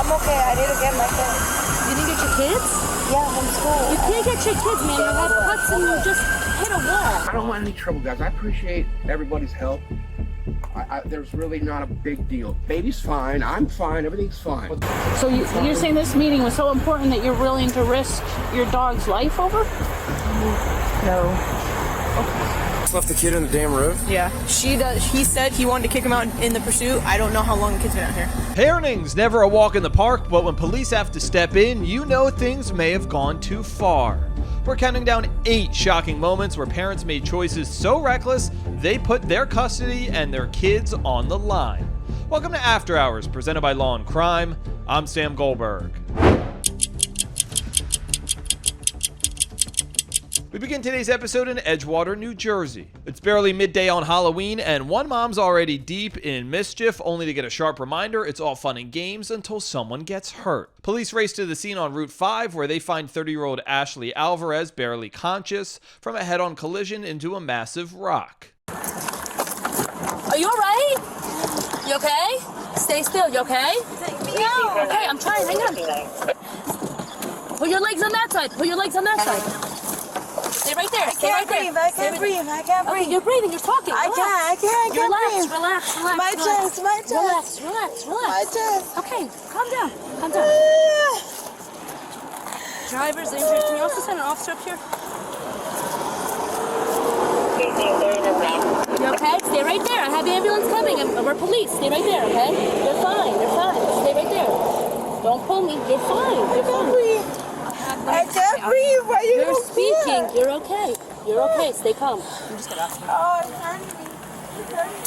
I'm okay. I need to get my kids. You didn't get your kids? Yeah, from school. You can't get your kids, man. You have cuts and you just hit a wall. I don't want any trouble, guys. I appreciate everybody's help. There's really not a big deal. Baby's fine. I'm fine. Everything's fine. So you're saying this meeting was so important that you're willing to risk your dog's life over? No. Left the kid in the damn road? Yeah, he said he wanted to kick him out in the pursuit. I don't know how long the kid's been out here. Parenting's never a walk in the park, but when police have to step in, you know things may have gone too far. We're counting down 8 shocking moments where parents made choices so reckless, they put their custody and their kids on the line. Welcome to After Hours, presented by Law&Crime. I'm Sam Goldberg. We begin today's episode in Edgewater, New Jersey. It's barely midday on Halloween, and one mom's already deep in mischief, only to get a sharp reminder it's all fun and games until someone gets hurt. Police race to the scene on Route 5, where they find 30-year-old Ashley Alvarez barely conscious from a head-on collision into a massive rock. Are you alright? You okay? Stay still, you okay? No. Okay, I'm trying, hang on. Put your legs on that side, put your legs on that side. Stay right there. Stay right there. I can't breathe. I can't breathe. Okay, you're breathing. You're talking. I can't breathe. Relax. My chest. Relax. My chest. Okay, calm down. Driver's injured. Can you also send an officer up here? You okay? Stay right there. I have the ambulance coming. We're police. Stay right there, okay? You're fine. Stay right there. Don't pull me. You're fine. I can't breathe. Why you You're speaking. You're okay. You're okay. Stay calm. I'm just gonna ask you. Oh, it's hurting me. It's hurting me.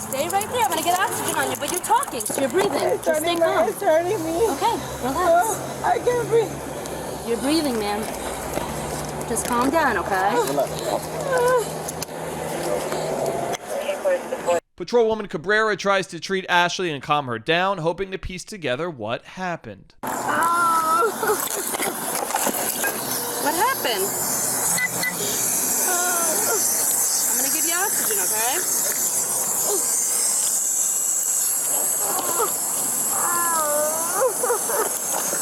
Stay right there. I'm gonna get oxygen on you, but you're talking, so you're breathing. Just stay calm. It's hurting me. Okay, relax. Oh, I can't breathe. You're breathing, man. Just calm down, okay? Patrolwoman Cabrera tries to treat Ashley and calm her down, hoping to piece together what happened. What happened? I'm gonna give you oxygen, okay?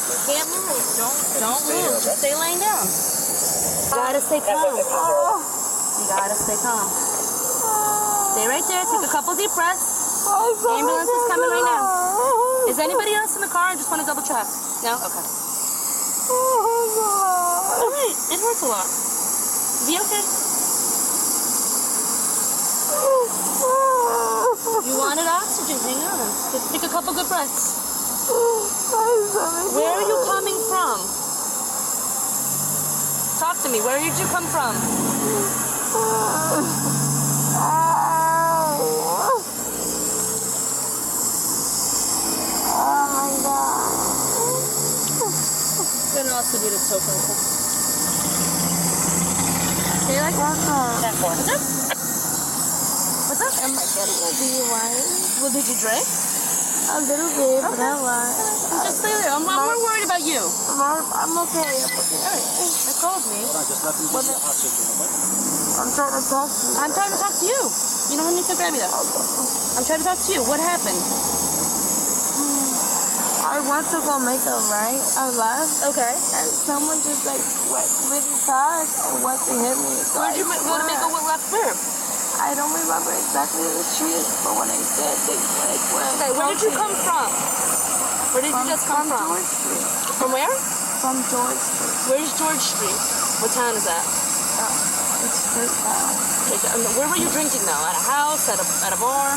You can't move. Don't move. Just stay laying down. You gotta stay calm. You gotta stay calm. Stay right there. Take a couple deep breaths. The ambulance is coming right now. Is anybody else in the car? I just want to double check. No? Okay. Alright. It hurts a lot. Be okay. You wanted oxygen. Hang on. Just take a couple good breaths. Where are you coming from? Talk to me. Where did you come from? Oh my God. I'm gonna also need a token. Stay like that. What's up? What's up? Am I getting a DUI? Well, did you drink? A little bit, but I lied. Just stay there. I'm more worried about you. I'm okay. They called me. I'm trying to talk to you. I'm trying to talk to you. You don't need to grab me that. I'm trying to talk to you. What happened? I went to go make a right. I left. Okay. And someone just like went really fast and went to hit me. So Where'd you go to make a left where? I don't remember exactly the street, but when I said they went. Okay, where did you come from? Where did you just come from? George Street. From where? From George Street. Where's George Street? What town is that? It's straight down. Where were you drinking though? At a house? At a bar?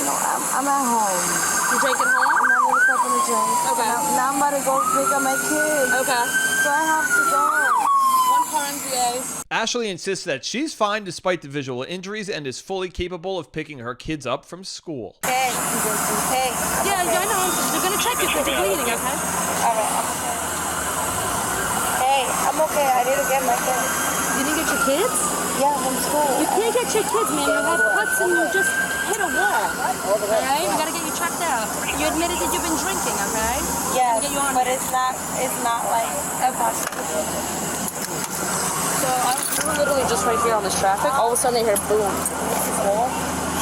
No, I'm at home. You drinking home? I'm not really stopping to drink. Okay. Now I'm about to go pick up my kids. Okay. So I have to go. One car MVA. Ashley insists that she's fine despite the visual injuries and is fully capable of picking her kids up from school. Hey. Yeah, I know. They're gonna check you because you're bleeding, okay? Alright, I'm okay. Hey, I'm okay. I need to get my kids. You didn't get your kids? Yeah, from school. You can't get your kids, man. You have cuts and you just hit a wall. Alright? We gotta get you checked out. You admitted that you've been drinking, okay? Yes, Get you on but it. it's not like So we were literally just right here on this traffic. All of a sudden they hear boom.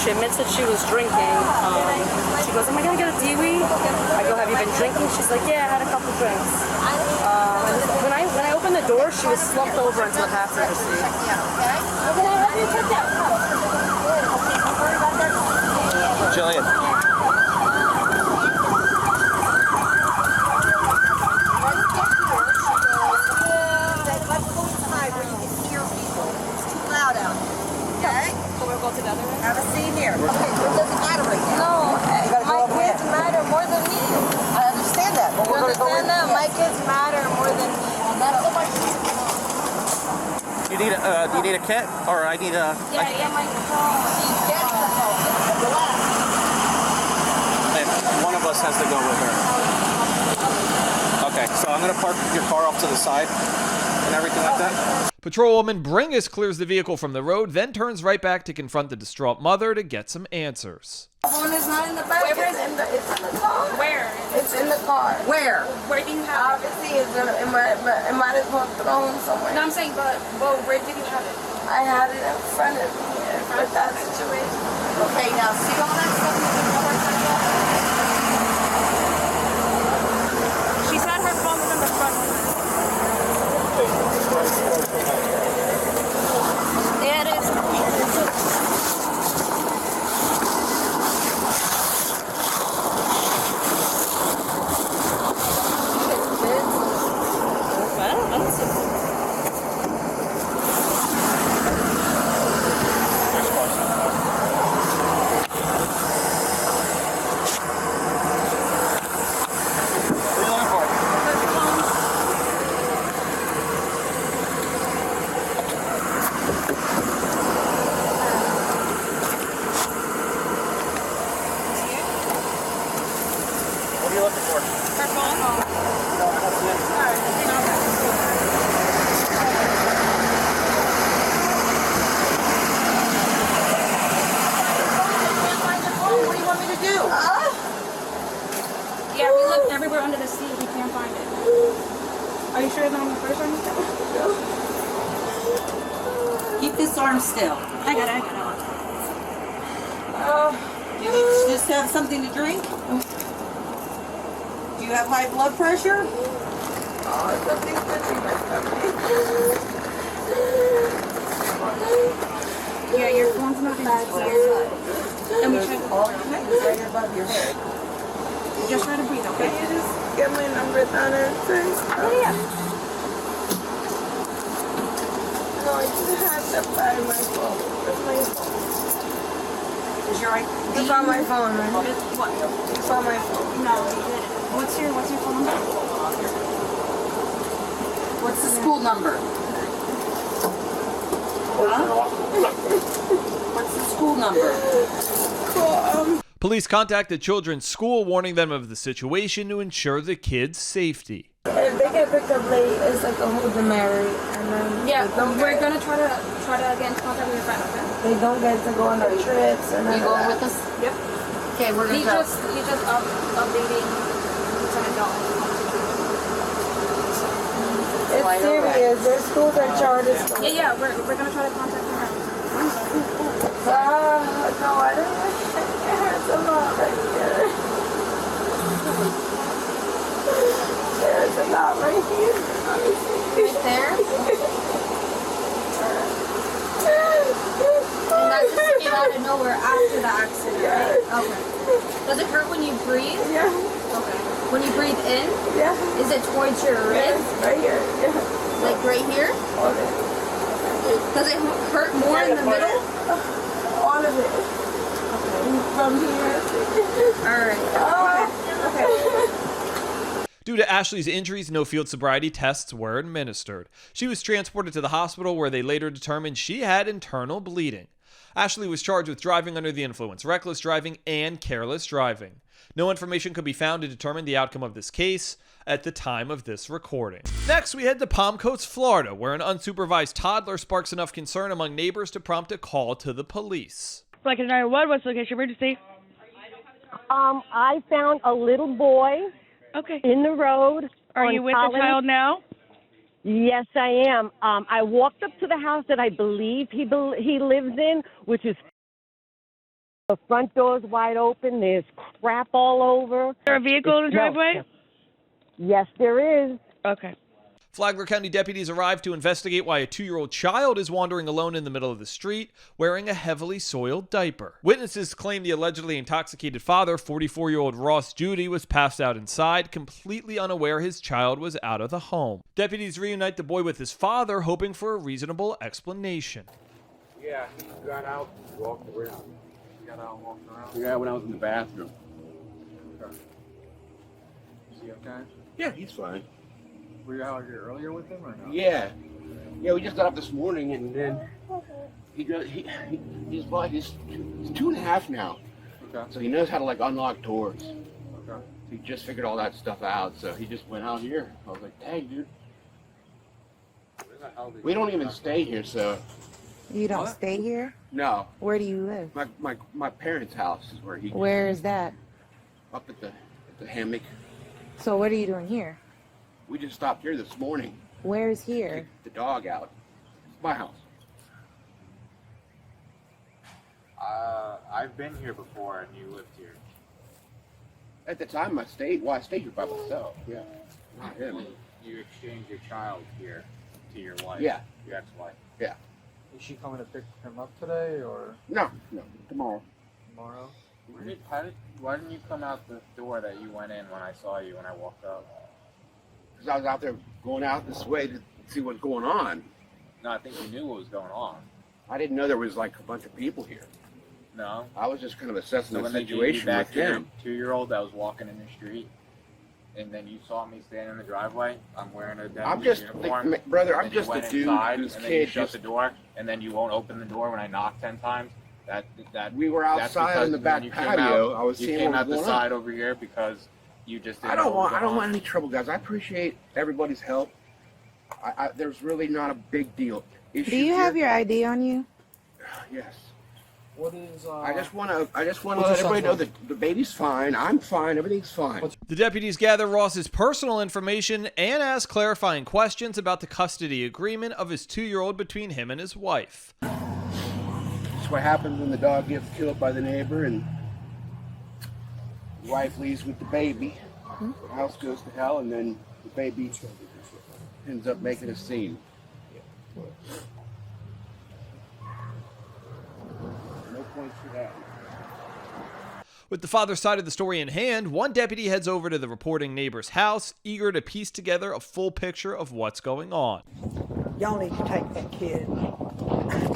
She admits that she was drinking. She goes, am I gonna get a DWI? I go, have you been drinking? She's like, yeah, I had a couple drinks. And when I opened the door, she was slumped over into the passenger seat. Jillian. Have a seat here. Okay, it doesn't matter right now. No, my kids matter more than me. I understand that, but we're going to go in there. My kids matter more than me. Do you need a kit? Or I need a... Yeah, my phone. Get the phone. Relax. One of us has to go with her. Okay, so I'm going to park your car off to the side and everything like that. Patrolwoman Bringus clears the vehicle from the road, then turns right back to confront the distraught mother to get some answers. The phone is not in the back. It's in the car. Where? It's in the car. Where? Where do you have it? Obviously, it might as well thrown somewhere. No, I'm saying, but where did you have it? I had it in front of me for that situation. Okay, now see all that stuff in the car? She said her phone was in the front. Yeah, it is. Yeah, we looked everywhere under the seat. We can't find it. Are you sure it's not on the first one? Keep this arm still. I got it. You just have something to drink? Do you have high blood pressure? Yeah, your phone's not in the side. Let me check. Right above your head. Just try to breathe, okay? Can you just get my number down and say? Yeah. No, I just have to find my phone. Where's my phone? Is your ID? It's on my phone, right? What? It's on my phone. No, you didn't. What's your phone number? What's the school number? Huh? What's the school number? Police contact the children's school, warning them of the situation to ensure the kids' safety. If they get picked up late, it's like a hold them married, and then Yeah, we're gonna try to get in contact with your friend, okay? they don't get to go on their trips and You going with us? Yep. Okay, we're He gonna go. just updating Lieutenant Dalton. it's serious. Their schools are charter schools. Yeah, we're gonna try to contact your friend. No, I don't. It hurts a lot right here. There's a lot right here. Right there? And that just came out of nowhere after the accident, right? Okay. Does it hurt when you breathe? Yeah. Okay. When you breathe in? Yeah. Is it towards your wrist? Right here. Yeah. Like right here? Okay. Does it hurt more in the middle? All of it. From here. Alright. Okay. Due to Ashley's injuries, no field sobriety tests were administered. She was transported to the hospital where they later determined she had internal bleeding. Ashley was charged with driving under the influence, reckless driving, and careless driving. No information could be found to determine the outcome of this case at the time of this recording. Next, we head to Palm Coast, Florida, where an unsupervised toddler sparks enough concern among neighbors to prompt a call to the police. Like 911, what's the location emergency? I found a little boy in the road. Are you with the child now? Yes, I am. I walked up to the house that I believe he lives in, which is the front door's wide open. There's crap all over. Is there a vehicle in the driveway? Yes, there is. Okay. Flagler County deputies arrived to investigate why a 2-year-old child is wandering alone in the middle of the street wearing a heavily soiled diaper. Witnesses claim the allegedly intoxicated father, 44-year-old Ross Judy, was passed out inside, completely unaware his child was out of the home. Deputies reunite the boy with his father, hoping for a reasonable explanation. Yeah, he got out and walked around. Yeah, when I was in the bathroom. Okay. Is he okay? Yeah, he's fine. Were you out here earlier with him or no? Yeah. Yeah, we just got up this morning and then he's 2.5 now. Okay. So he knows how to like unlock doors. Okay. He just figured all that stuff out, so he just went out here. I was like, dang, dude. We don't even stay here, so. You don't stay here? No. Where do you live? My parents' house is where he. Where is that? Up at the hammock. So what are you doing here? We just stopped here this morning. Where's here? Kicked the dog out. It's my house. I've been here before and you lived here. At the time I stayed here by myself. Yeah. Not him. You exchanged your child here to your wife. Yeah. Your ex-wife. Yeah. Is she coming to pick him up today or No, tomorrow. tomorrow? Why didn't you come out the door that you went in when I saw you when I walked up? Because I was out there going out this way to see what's going on. No, I think you knew what was going on. I didn't know there was like a bunch of people here. No. I was just kind of assessing So the when they gave you situation back with your him. 2-year-old that was walking in the street, and then you saw me standing in the driveway. I'm wearing a I'm deputy's just, uniform. brother, and I'm then you just a went dude inside, whose and then you kid shut just. the door, and then you won't open the door when I knock 10 times. That We were that's outside because on the when back you came patio. out- I was you seeing came what out was the going on. side over here because you just didn't I don't know what was want going on. any trouble, guys. I appreciate everybody's help. There's really not a big deal. Do you have your ID on you? Yes. what is I just want to let everybody know that the baby's fine. I'm fine. Everything's fine. The deputies gather Ross's personal information and ask clarifying questions about the custody agreement of his 2-year-old between him and his wife. That's what happens when the dog gets killed by the neighbor and the wife leaves with the baby. The house goes to hell, and then the baby ends up making a scene. No points for that. With the father's side of the story in hand, one deputy heads over to the reporting neighbor's house, eager to piece together a full picture of what's going on. Y'all need to take that kid.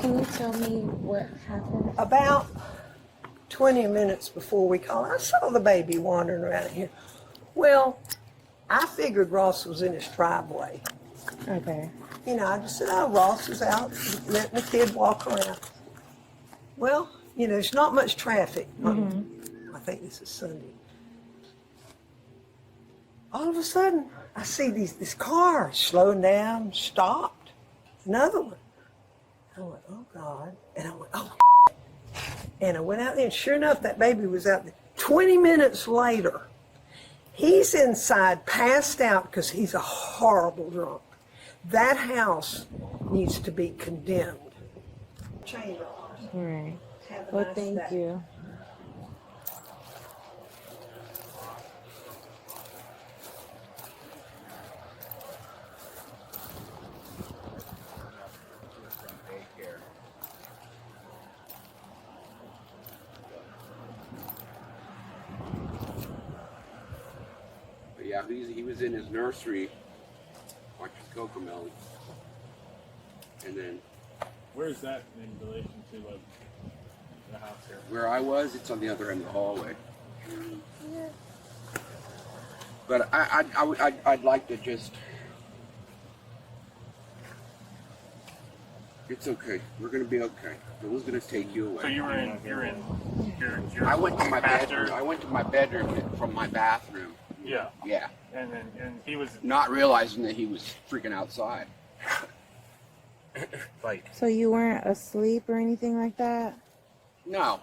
Can you tell me what happened? About 20 minutes before we called, I saw the baby wandering around here. Well, I figured Ross was in his driveway. Okay. You know, I just said, oh, Ross is out letting the kid walk around. Well, you know, there's not much traffic. I think this is Sunday. All of a sudden, I see this car slowing down, stopped. Another one. I went, oh, God. And I went, oh, and I went out there, and sure enough, that baby was out there. 20 minutes later, he's inside, passed out because he's a horrible drunk. That house needs to be condemned. Chamber. All right. Have a Well, nice thank day. you. But yeah, he was in his nursery watching Cocomelon. And then Where is that in relation to the house here? where I was, it's on the other end of the hallway. But I'd like to just. It's okay. We're gonna be okay. No one's gonna take you away. So you're in your I went to my master- bedroom. I went to my bedroom from my bathroom. Yeah. Yeah. And he was Not realizing that he was freaking outside. Like. So you weren't asleep or anything like that? No.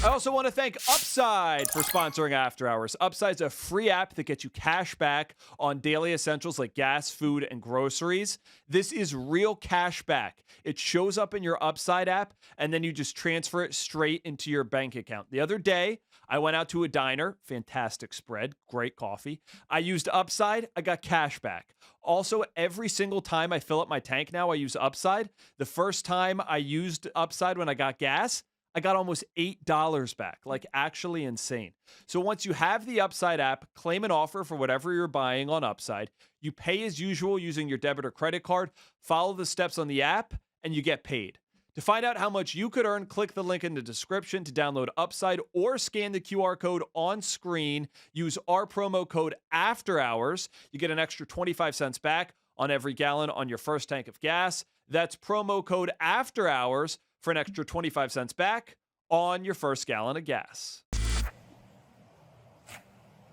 I also want to thank Upside for sponsoring After Hours. Upside's a free app that gets you cash back on daily essentials like gas, food, and groceries. This is real cash back. It shows up in your Upside app, and then you just transfer it straight into your bank account. The other day, I went out to a diner, fantastic spread, great coffee. I used Upside, I got cash back. Also, every single time I fill up my tank now, I use Upside. The first time I used Upside when I got gas, I got almost $8 back, like actually insane. So once you have the Upside app, claim an offer for whatever you're buying on Upside. You pay as usual using your debit or credit card, follow the steps on the app, and you get paid. To find out how much you could earn, click the link in the description to download Upside or scan the QR code on screen. Use our promo code AFTERHOURS. You get an extra 25 cents back on every gallon on your first tank of gas. That's promo code AFTERHOURS for an extra 25 cents back on your first gallon of gas.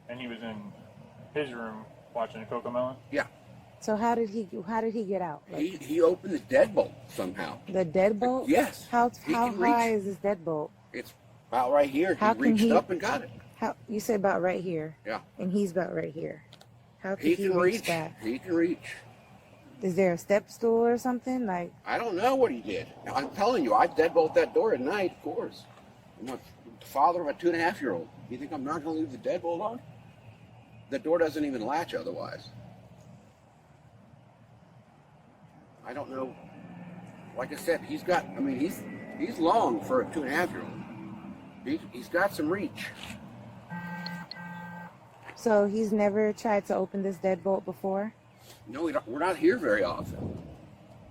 And he was in his room watching Cocomelon? Yeah. So how did he get out? Like, He opened the deadbolt somehow. the deadbolt? Yes. How He can high reach. is this deadbolt? It's about right here. How He can reached he- up and got it. How you say about right here? Yeah. And he's about right here. How can He he can reach reach. that? He can reach. Is there a step stool or something? Like, I don't know what he did. I'm telling you, I deadbolt that door at night, of course. I'm the father of a 2.5-year-old. You think I'm not going to leave the deadbolt on? The door doesn't even latch otherwise. I don't know. Like I said, he's long for a 2.5-year-old. He's got some reach. so he's never tried to open this deadbolt before? No, we're not here very often.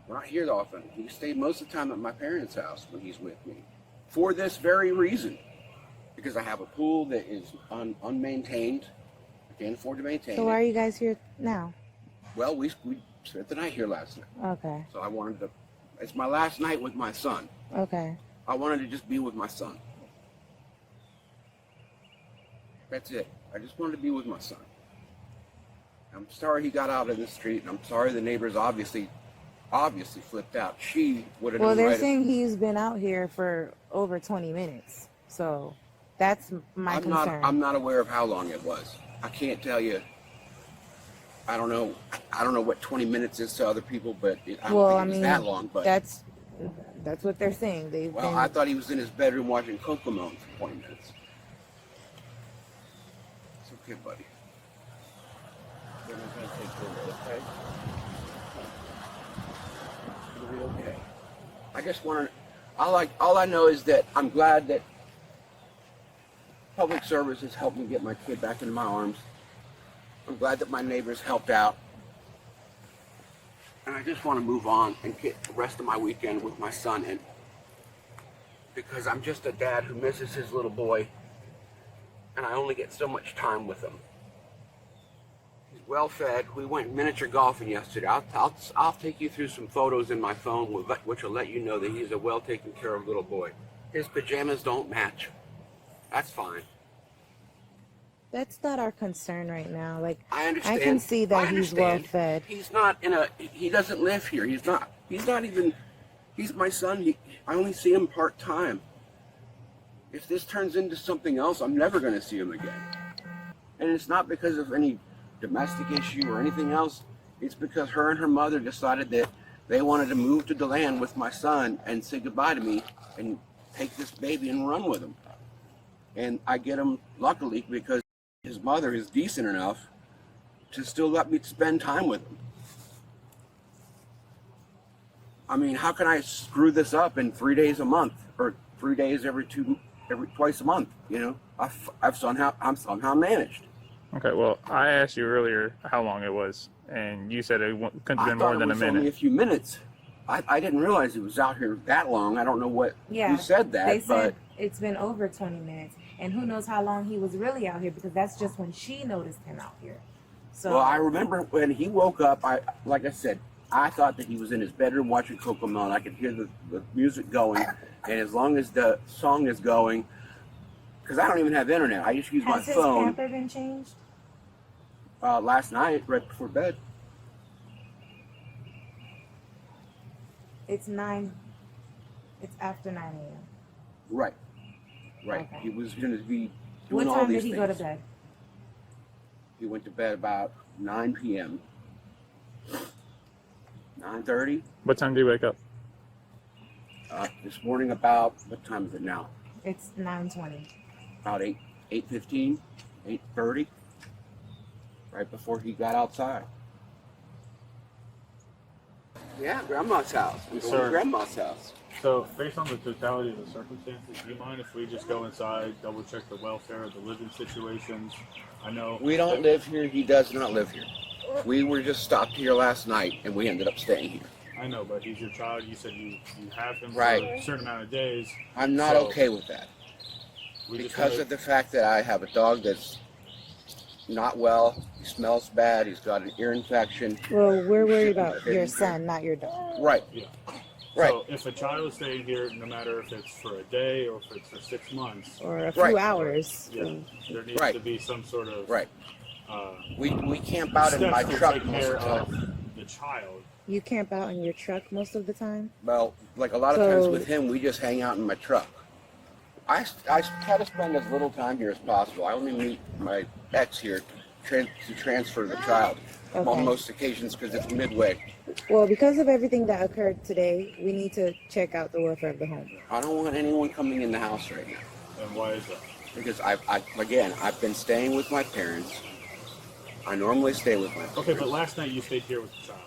We're not here often. He stayed most of the time at my parents' house when he's with me. For this very reason. Because I have a pool that is unmaintained. I can't afford to maintain So it. why are you guys here now? Well, we spent the night here last night. Okay. So I wanted to, it's my last night with my son. Okay. I wanted to just be with my son. That's it. I just wanted to be with my son. I'm sorry he got out in the street, and I'm sorry the neighbors obviously flipped out. She would have Well, known they're right. saying he's been out here for over 20 minutes. So that's my concern. I'm not aware of how long it was. I can't tell you. I don't know what 20 minutes is to other people, but I don't think it was that long. But that's what they're saying. I thought he was in his bedroom watching Cocomelon for 20 minutes. It's okay, buddy. We're not gonna take care of it, okay? It'll be okay. I just want to. All I know is that I'm glad that public service has helped me get my kid back into my arms. I'm glad that my neighbors helped out. And I just want to move on and get the rest of my weekend with my son. And because I'm just a dad who misses his little boy. And I only get so much time with him. He's well fed. We went miniature golfing yesterday. I'll take you through some photos in my phone which will let you know that he's a well taken care of little boy. His pajamas don't match. That's fine. That's not our concern right now. Like, I understand. I can see that I he's understand. well fed. He's not he doesn't live here. He's not even, he's my son. I only see him part time. If this turns into something else, I'm never going to see him again. And it's not because of any domestic issue or anything else. It's because her and her mother decided that they wanted to move to DeLand with my son and say goodbye to me and take this baby and run with him. And I get him, luckily, because his mother is decent enough to still let me spend time with him. I mean, how can I screw this up in 3 days a month or 3 days twice a month? You know, I'm somehow managed. Okay, well, I asked you earlier how long it was, and you said it couldn't have been more than a minute. Only a few minutes. I didn't realize he was out here that long. I don't know what who said that. They said but it's been over 20 minutes. And who knows how long he was really out here, because that's just when she noticed him out here. So, well, I remember when he woke up, like I said, I thought that he was in his bedroom watching Cocomelon. I could hear the music going, and as long as the song is going, because I don't even have internet, I just use my phone. Has his pamper been changed? Last night, right before bed. It's after 9 a.m. Right. Right. Okay. He was going to be What doing all time these did he things. go to bed? He went to bed about 9 p.m. 9:30. What time did you wake up? This morning about, what time is it now? It's 9:20. About 8:15, 8:30. Right before he got outside. Yeah, Grandma's house. We're going to Grandma's house. So, based on the totality of the circumstances, do you mind if we just go inside, double check the welfare of the living situations? I know We don't live here. He does not live here. We were just stopped here last night, and we ended up staying here. I know, but he's your child. You said you have him Right. for a certain amount of days. I'm not okay with that. Because of the fact that I have a dog that's not well. He smells bad. He's got an ear infection. Well, we're worried about your son, not your dog. Right. Yeah. Right. So if a child is staying here, no matter if it's for a day or if it's for 6 months, or a few hours, yeah, there needs to be some sort of We camp out in my steps to truck take most care of the of time. the child. You camp out in your truck most of the time? Well, like a lot of times with him, we just hang out in my truck. I try to spend as little time here as possible. I only meet my ex here to transfer the child on most occasions because it's midway. Well, because of everything that occurred today, we need to check out the welfare of the home. I don't want anyone coming in the house right now. And why is that? Because I've been staying with my parents. I normally stay with my parents. Okay, but last night you stayed here with the child.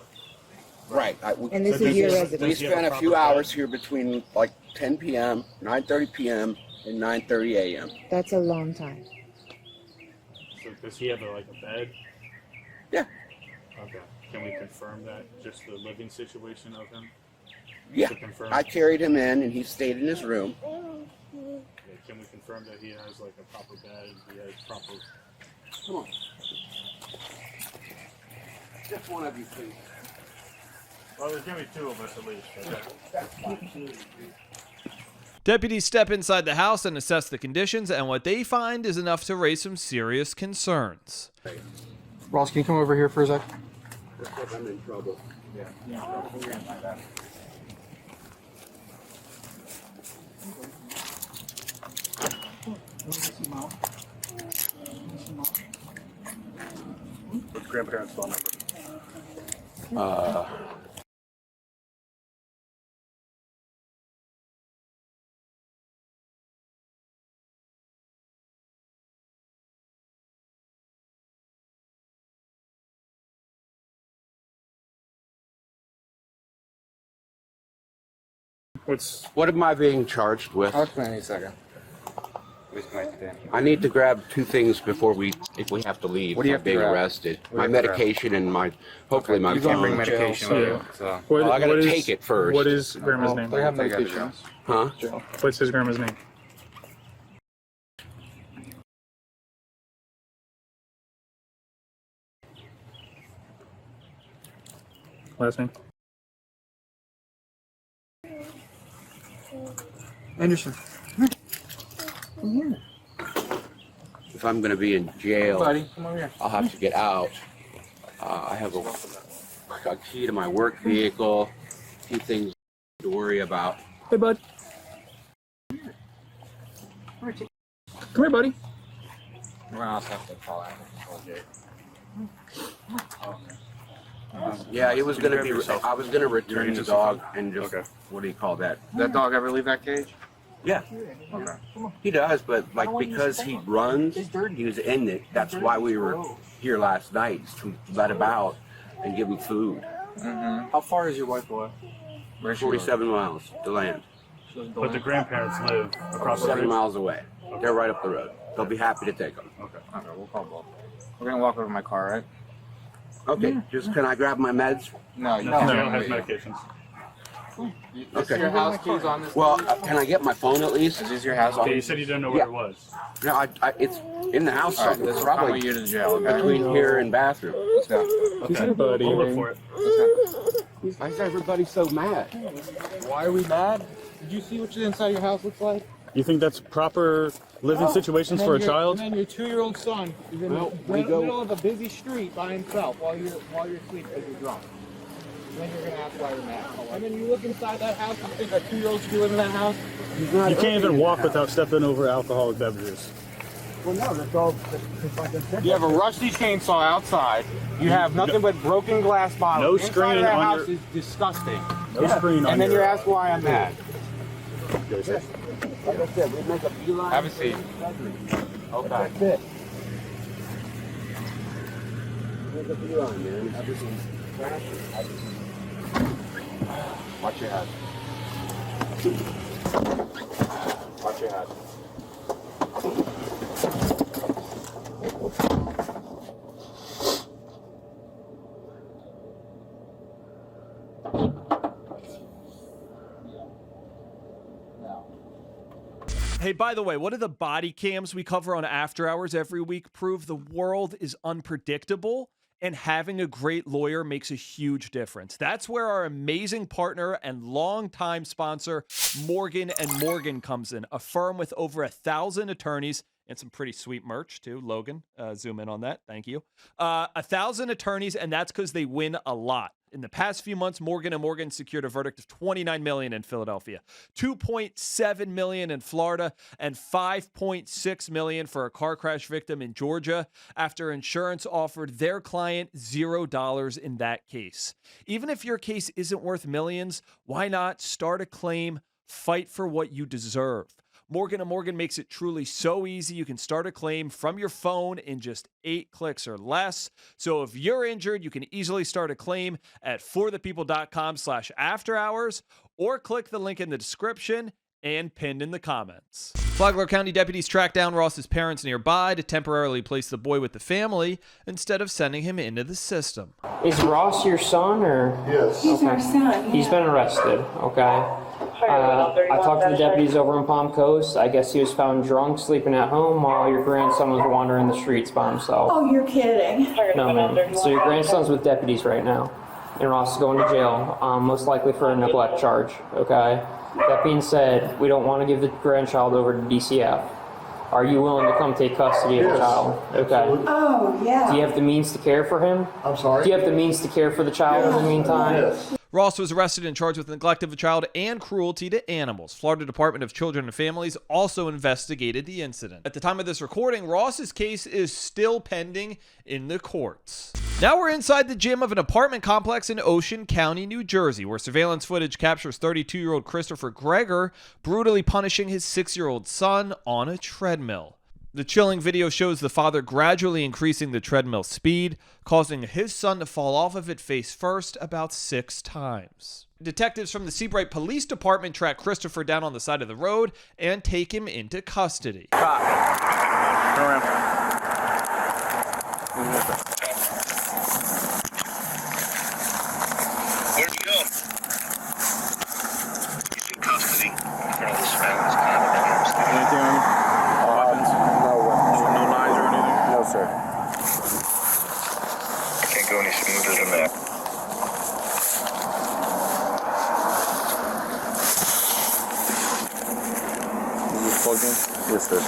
Right. And this is your residence. We spent a few hours here between like 10 p.m., 9:30 p.m., and 9:30 a.m. That's a long time. So does he have a bed? Yeah. Okay. Can we confirm that? Just the living situation of him? Yeah. To confirm? I carried him in, and he stayed in his room. Yeah, can we confirm that he has a proper bed? He has proper. Come on. Just one of you, please. Well, there's gonna be two of us at least. Okay. That's fine. Deputies step inside the house and assess the conditions, and what they find is enough to raise some serious concerns. Ross, can you come over here for a sec? Looks like I'm in trouble. Yeah. We're gonna find that. What's grandparents' phone number? What am I being charged with? I'll explain in a second. I need to grab two things before if we have to leave. What do you have to being grab? arrested. What do My you have to medication and hopefully my You phone. can't bring medication with you. So. Well, I gotta take it first. What is grandma's name? They have medication. Huh? What's his grandma's name? Last name? Anderson. If I'm going to be in jail, Buddy, come over here. I'll have to get out. I have a key to my work vehicle, a few things to worry about. Hey, bud. Come here, buddy. We're gonna also have to call out. Yeah, it was going to be. I was going to return the dog and just. What do you call that? That dog ever leave that cage? Yeah. Okay. He does, but because he runs, he was in it. That's why we were here last night, to let him out and give him food. Mm-hmm. How far is your wife away? 47 miles to land. But the grandparents live across the 7 street. miles away. They're right up the road. They'll be happy to take them. Okay, we'll call both. We're gonna walk over to my car, right? Okay, just can I grab my meds? No, you No, can't. has medications. Okay. Your house keys on this? Well, can I get my phone at least? Is this your house? Okay, you said you didn't know where it was. No, it's in the house. All right, It's this is probably probably you to the jail. Okay? between here and bathroom. Let's go. Okay, buddy. We'll look for it. Why is everybody so mad? Why are we mad? Did you see what the inside of your house looks like? You think that's proper living situations for a child? And then your 2-year-old son is in the middle of a busy street by himself while you're asleep because you're drunk. And then you're gonna ask why you're mad. And then you look inside that house and think that 2-year-old should be living in that house. You can't even walk without stepping over alcoholic beverages. Well, no, that's all. Like I said. You have a rusty chainsaw outside. You have nothing but broken glass bottles. No Inside screen of that on house your- is disgusting. No screen on And then your- you're asked why I'm mad. Like I said, we make a beeline. Have a seat. Okay. That's it. Make a beeline, man. Everything's crashing. Watch your head. Watch your head. Hey, by the way, what do the body cams we cover on After Hours every week prove? The world is unpredictable, and having a great lawyer makes a huge difference. That's where our amazing partner and longtime sponsor, Morgan & Morgan, comes in, a firm with over 1,000 attorneys and some pretty sweet merch, too. Logan, zoom in on that. Thank you. 1,000 attorneys, and that's because they win a lot. In the past few months, Morgan & Morgan secured a verdict of $29 million in Philadelphia, $2.7 million in Florida, and $5.6 million for a car crash victim in Georgia after insurance offered their client $0 in that case. Even if your case isn't worth millions, why not start a claim, fight for what you deserve? Morgan & Morgan makes it truly so easy. You can start a claim from your phone in just 8 clicks or less. So if you're injured, you can easily start a claim at forthepeople.com/afterhours or click the link in the description and pinned in the comments. Flagler County deputies tracked down Ross's parents nearby to temporarily place the boy with the family instead of sending him into the system. Is Ross your son, or? Yes. He's our son. He's been arrested, okay. I talked to the deputies over in Palm Coast. I guess he was found drunk, sleeping at home while your grandson was wandering the streets by himself. Oh, you're kidding. No, man. So your grandson's with deputies right now, and Ross is going to jail, most likely for a neglect charge, okay? That being said, we don't want to give the grandchild over to DCF. Are you willing to come take custody of the child? Okay. Oh, yeah. Do you have the means to care for him? I'm sorry? Do you have the means to care for the child in the meantime? Yes. Ross was arrested and charged with neglect of a child and cruelty to animals. Florida Department of Children and Families also investigated the incident. At the time of this recording, Ross's case is still pending in the courts. Now we're inside the gym of an apartment complex in Ocean County, New Jersey, where surveillance footage captures 32-year-old Christopher Greger brutally punishing his 6-year-old son on a treadmill. The chilling video shows the father gradually increasing the treadmill speed, causing his son to fall off of it face first about 6 times. Detectives from the Seabright Police Department track Christopher down on the side of the road and take him into custody. Turn around. Where'd you go? He's in custody. In front of this family's condominiums. Anything on you? Weapons? No knives or anything? No, sir. Can't go any smoother than that. Is this plugged in? Yes, sir.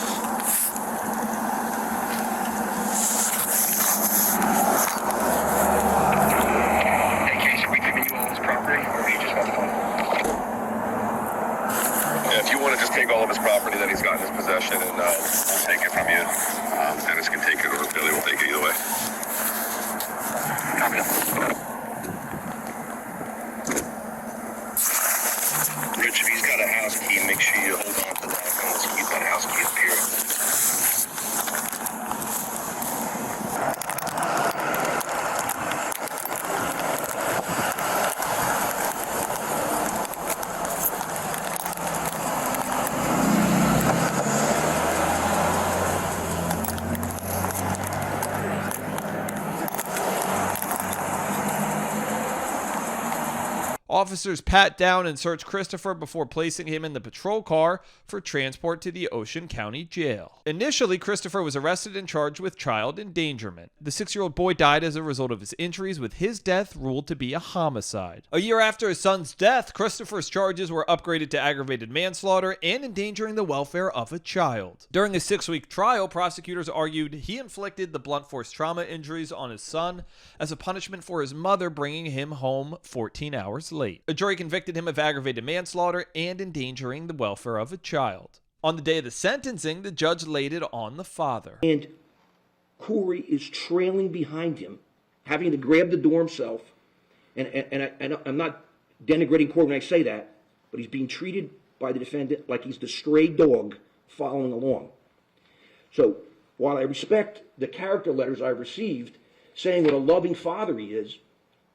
Hey, Case, are we giving you all this property, or do you just want the money? Yeah, if you want to just take all of his property that he's got in his possession, and we'll take it from you. Dennis can take it, or Billy will take it either way. Copy that. Rich, if he's got a house key, make sure you hold on to that unless you keep that house key up here. Officers pat down and search Christopher before placing him in the patrol car for transport to the Ocean County Jail. Initially, Christopher was arrested and charged with child endangerment. The 6-year-old boy died as a result of his injuries, with his death ruled to be a homicide. A year after his son's death, Christopher's charges were upgraded to aggravated manslaughter and endangering the welfare of a child. During a 6-week trial, prosecutors argued he inflicted the blunt force trauma injuries on his son as a punishment for his mother bringing him home 14 hours later. plate. A jury convicted him of aggravated manslaughter and endangering the welfare of a child. On the day of the sentencing, the judge laid it on the father. And Corey is trailing behind him, having to grab the door himself. And I'm not denigrating Corey when I say that, but he's being treated by the defendant like he's the stray dog following along. So while I respect the character letters I've received saying what a loving father he is,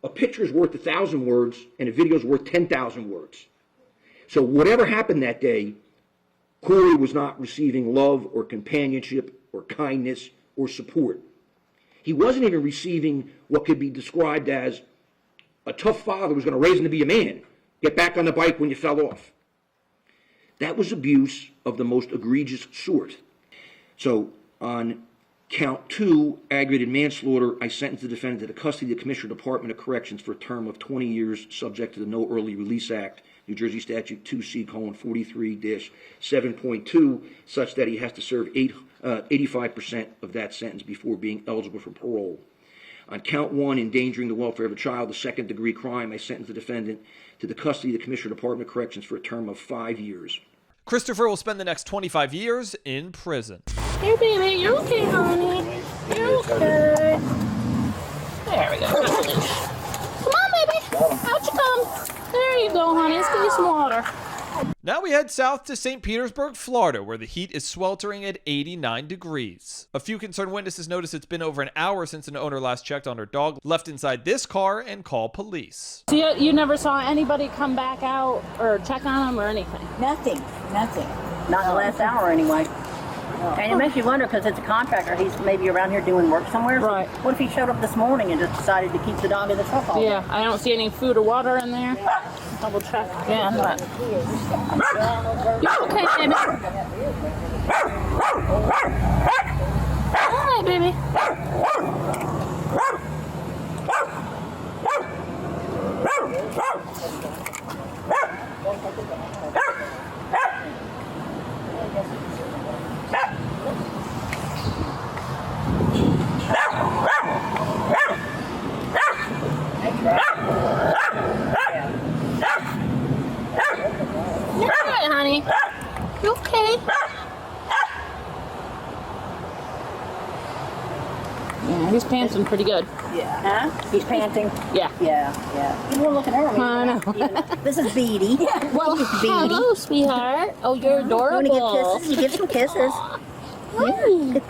a picture is worth 1,000 words and a video is worth 10,000 words. So whatever happened that day, Corey was not receiving love or companionship or kindness or support. He wasn't even receiving what could be described as a tough father who's going to raise him to be a man. Get back on the bike when you fell off. That was abuse of the most egregious sort. So on count 2, aggravated manslaughter, I sentenced the defendant to the custody of the Commissioner Department of Corrections for a term of 20 years, subject to the No Early Release Act, New Jersey Statute 2C:43-7.2, such that he has to serve 85% of that sentence before being eligible for parole. On count 1, endangering the welfare of a child, a second-degree crime, I sentenced the defendant to the custody of the Commissioner Department of Corrections for a term of 5 years. Christopher will spend the next 25 years in prison. Hey, baby, you're okay, honey. You're okay. There we go. Come on, baby. Out you come. There you go, honey. Let's get you some water. Now we head south to St. Petersburg, Florida, where the heat is sweltering at 89 degrees. A few concerned witnesses notice it's been over an hour since an owner last checked on her dog, left inside this car, and called police. So you never saw anybody come back out or check on him or anything? Nothing. Not in the last hour, anyway. And it makes you wonder, because it's a contractor, he's maybe around here doing work somewhere. Right. What if he showed up this morning and just decided to keep the dog in the truck all day? Yeah, I don't see any food or water in there. Double check. Yeah, but... You okay, baby? All right, baby. You're all right, honey. You okay? Yeah, he's panting pretty good. Yeah. Huh? He's panting? Yeah. Yeah. You were looking at me. I know. This is Beady. Well, hello, sweetheart. Oh, you're adorable. You want to give kisses? You give some kisses.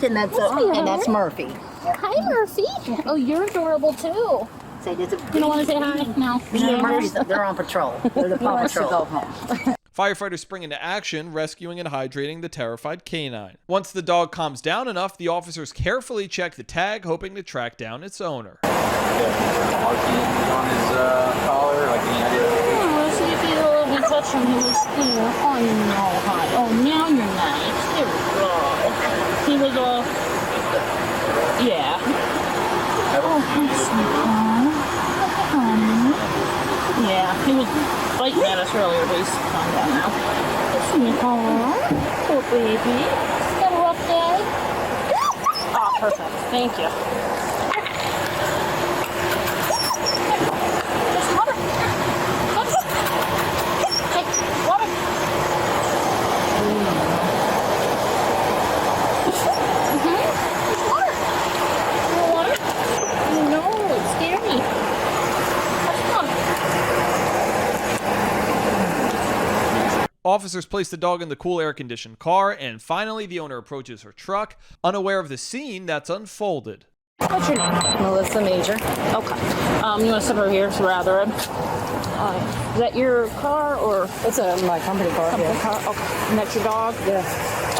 And that's Murphy. Hi, Murphy. Oh, you're adorable, too. Say, you don't want to say hi? No. Me and Murphy, they're on patrol. They're the paw patrol. Firefighters spring into action, rescuing and hydrating the terrified canine. Once the dog calms down enough, the officers carefully check the tag, hoping to track down its owner. Markings on his collar, like any idea? Let's see if he'll let me touch him. He was clear. Oh, no, hi. Oh, now you're nice. There we go. He was all... Yeah. Oh, yeah, he was biting at us earlier, but he's calm down now. Poor baby. Is that a rough day? Oh, perfect. Thank you. Just water. Hey, water. Water. No, it's scary. Officers place the dog in the cool air-conditioned car, and finally the owner approaches her truck, unaware of the scene that's unfolded. What's your name? Melissa Major. Okay. You want to sit over here so we're out of the road? Is that your car or? It's my company car. Company car? Okay. And that's your dog? Yeah.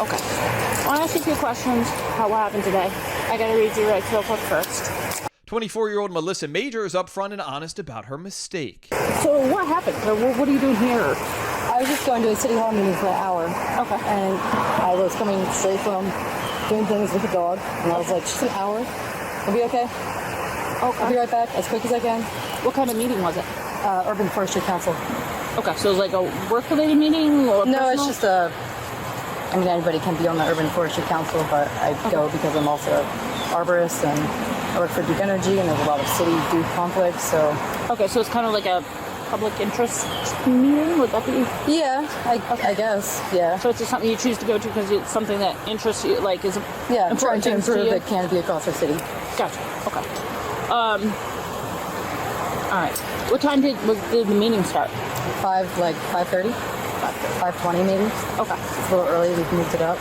Okay. I want to ask you a few questions about what happened today. I got to read your rights real quick first. 24-year-old Melissa Major is upfront and honest about her mistake. So what happened? What are you doing here? I was just going to a city hall meeting for an hour. Okay. And I was coming straight from doing things with the dog. And I was like, just an hour? I'll be okay. Okay. I'll be right back as quick as I can. What kind of meeting was it? Urban Forestry Council. Okay, so it was like a work-related meeting or No, personal? it's just I mean, anybody can be on the Urban Forestry Council, but I go because I'm also an arborist and I work for Duke Energy, and there's a lot of city-Duke conflicts, so... Okay, so it's kind of like a public interest meeting? Would that be? Yeah, I guess. Yeah. So it's just something you choose to go to because it's something that interests you, like is Yeah, I'm trying important to things improve you? the canopy across our city. Gotcha. Okay. All right. What time did the meeting start? 5:30. 5:20 maybe. Okay. It's a little early. We've moved it up.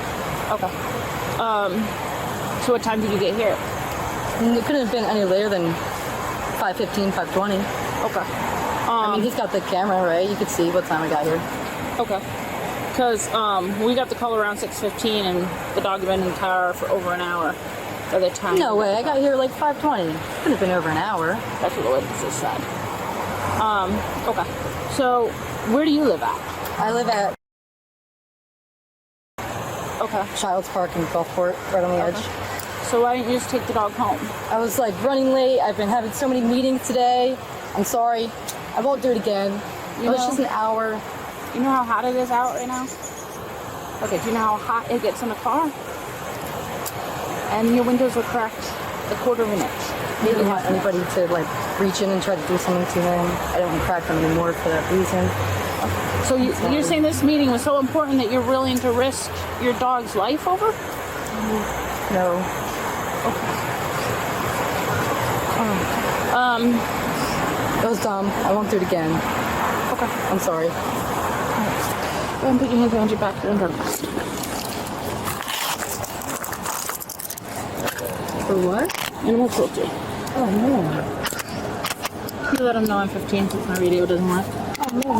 Okay. So what time did you get here? It couldn't have been any later than 5:15, 5:20. Okay. I mean, he's got the camera, right? You could see what time I got here. Okay. Because we got the call around 6:15, and the dog had been in the car for over an hour by the time. No way. I got here like 5:20. Couldn't have been over an hour. That's what the witnesses said. Okay. So, where do you live at? I live at Child's Park in Gulfport, right on the edge. So why didn't you just take the dog home? I was like running late. I've been having so many meetings today. I'm sorry. I won't do it again. It was just an hour. You know how hot it is out right now? Okay, do you know how hot it gets in a car? And your windows are cracked a quarter of an inch. I didn't want anybody to like reach in and try to do something to him. I don't want to crack them anymore for that reason. So you're saying this meeting was so important that you're willing to risk your dog's life over? No. Okay. It was dumb. I won't do it again. Okay. I'm sorry. Go ahead and put your hands behind your back and go to bed. For what? Animal cruelty. Oh, no. You let him know I'm 15 since my radio doesn't work. Oh, no.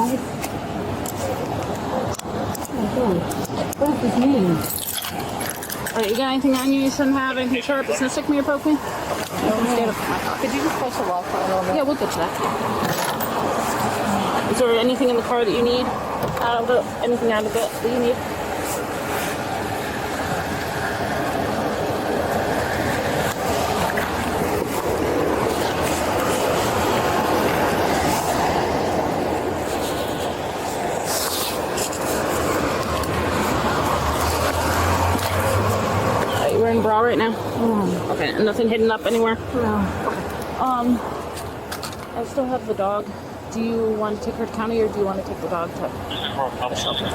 What does this mean? Alright, you got anything on you shouldn't have? Anything sharp that's gonna stick me or poke me? Could you just press the lock button on that? Yeah, we'll get to that. Is there anything in the car that you need? Anything out of it that you need? Wearing bra right now? Okay, and nothing hidden up anywhere? No. Okay. I still have the dog. Do you want to take her to county or do you want to take the dog to the shelter?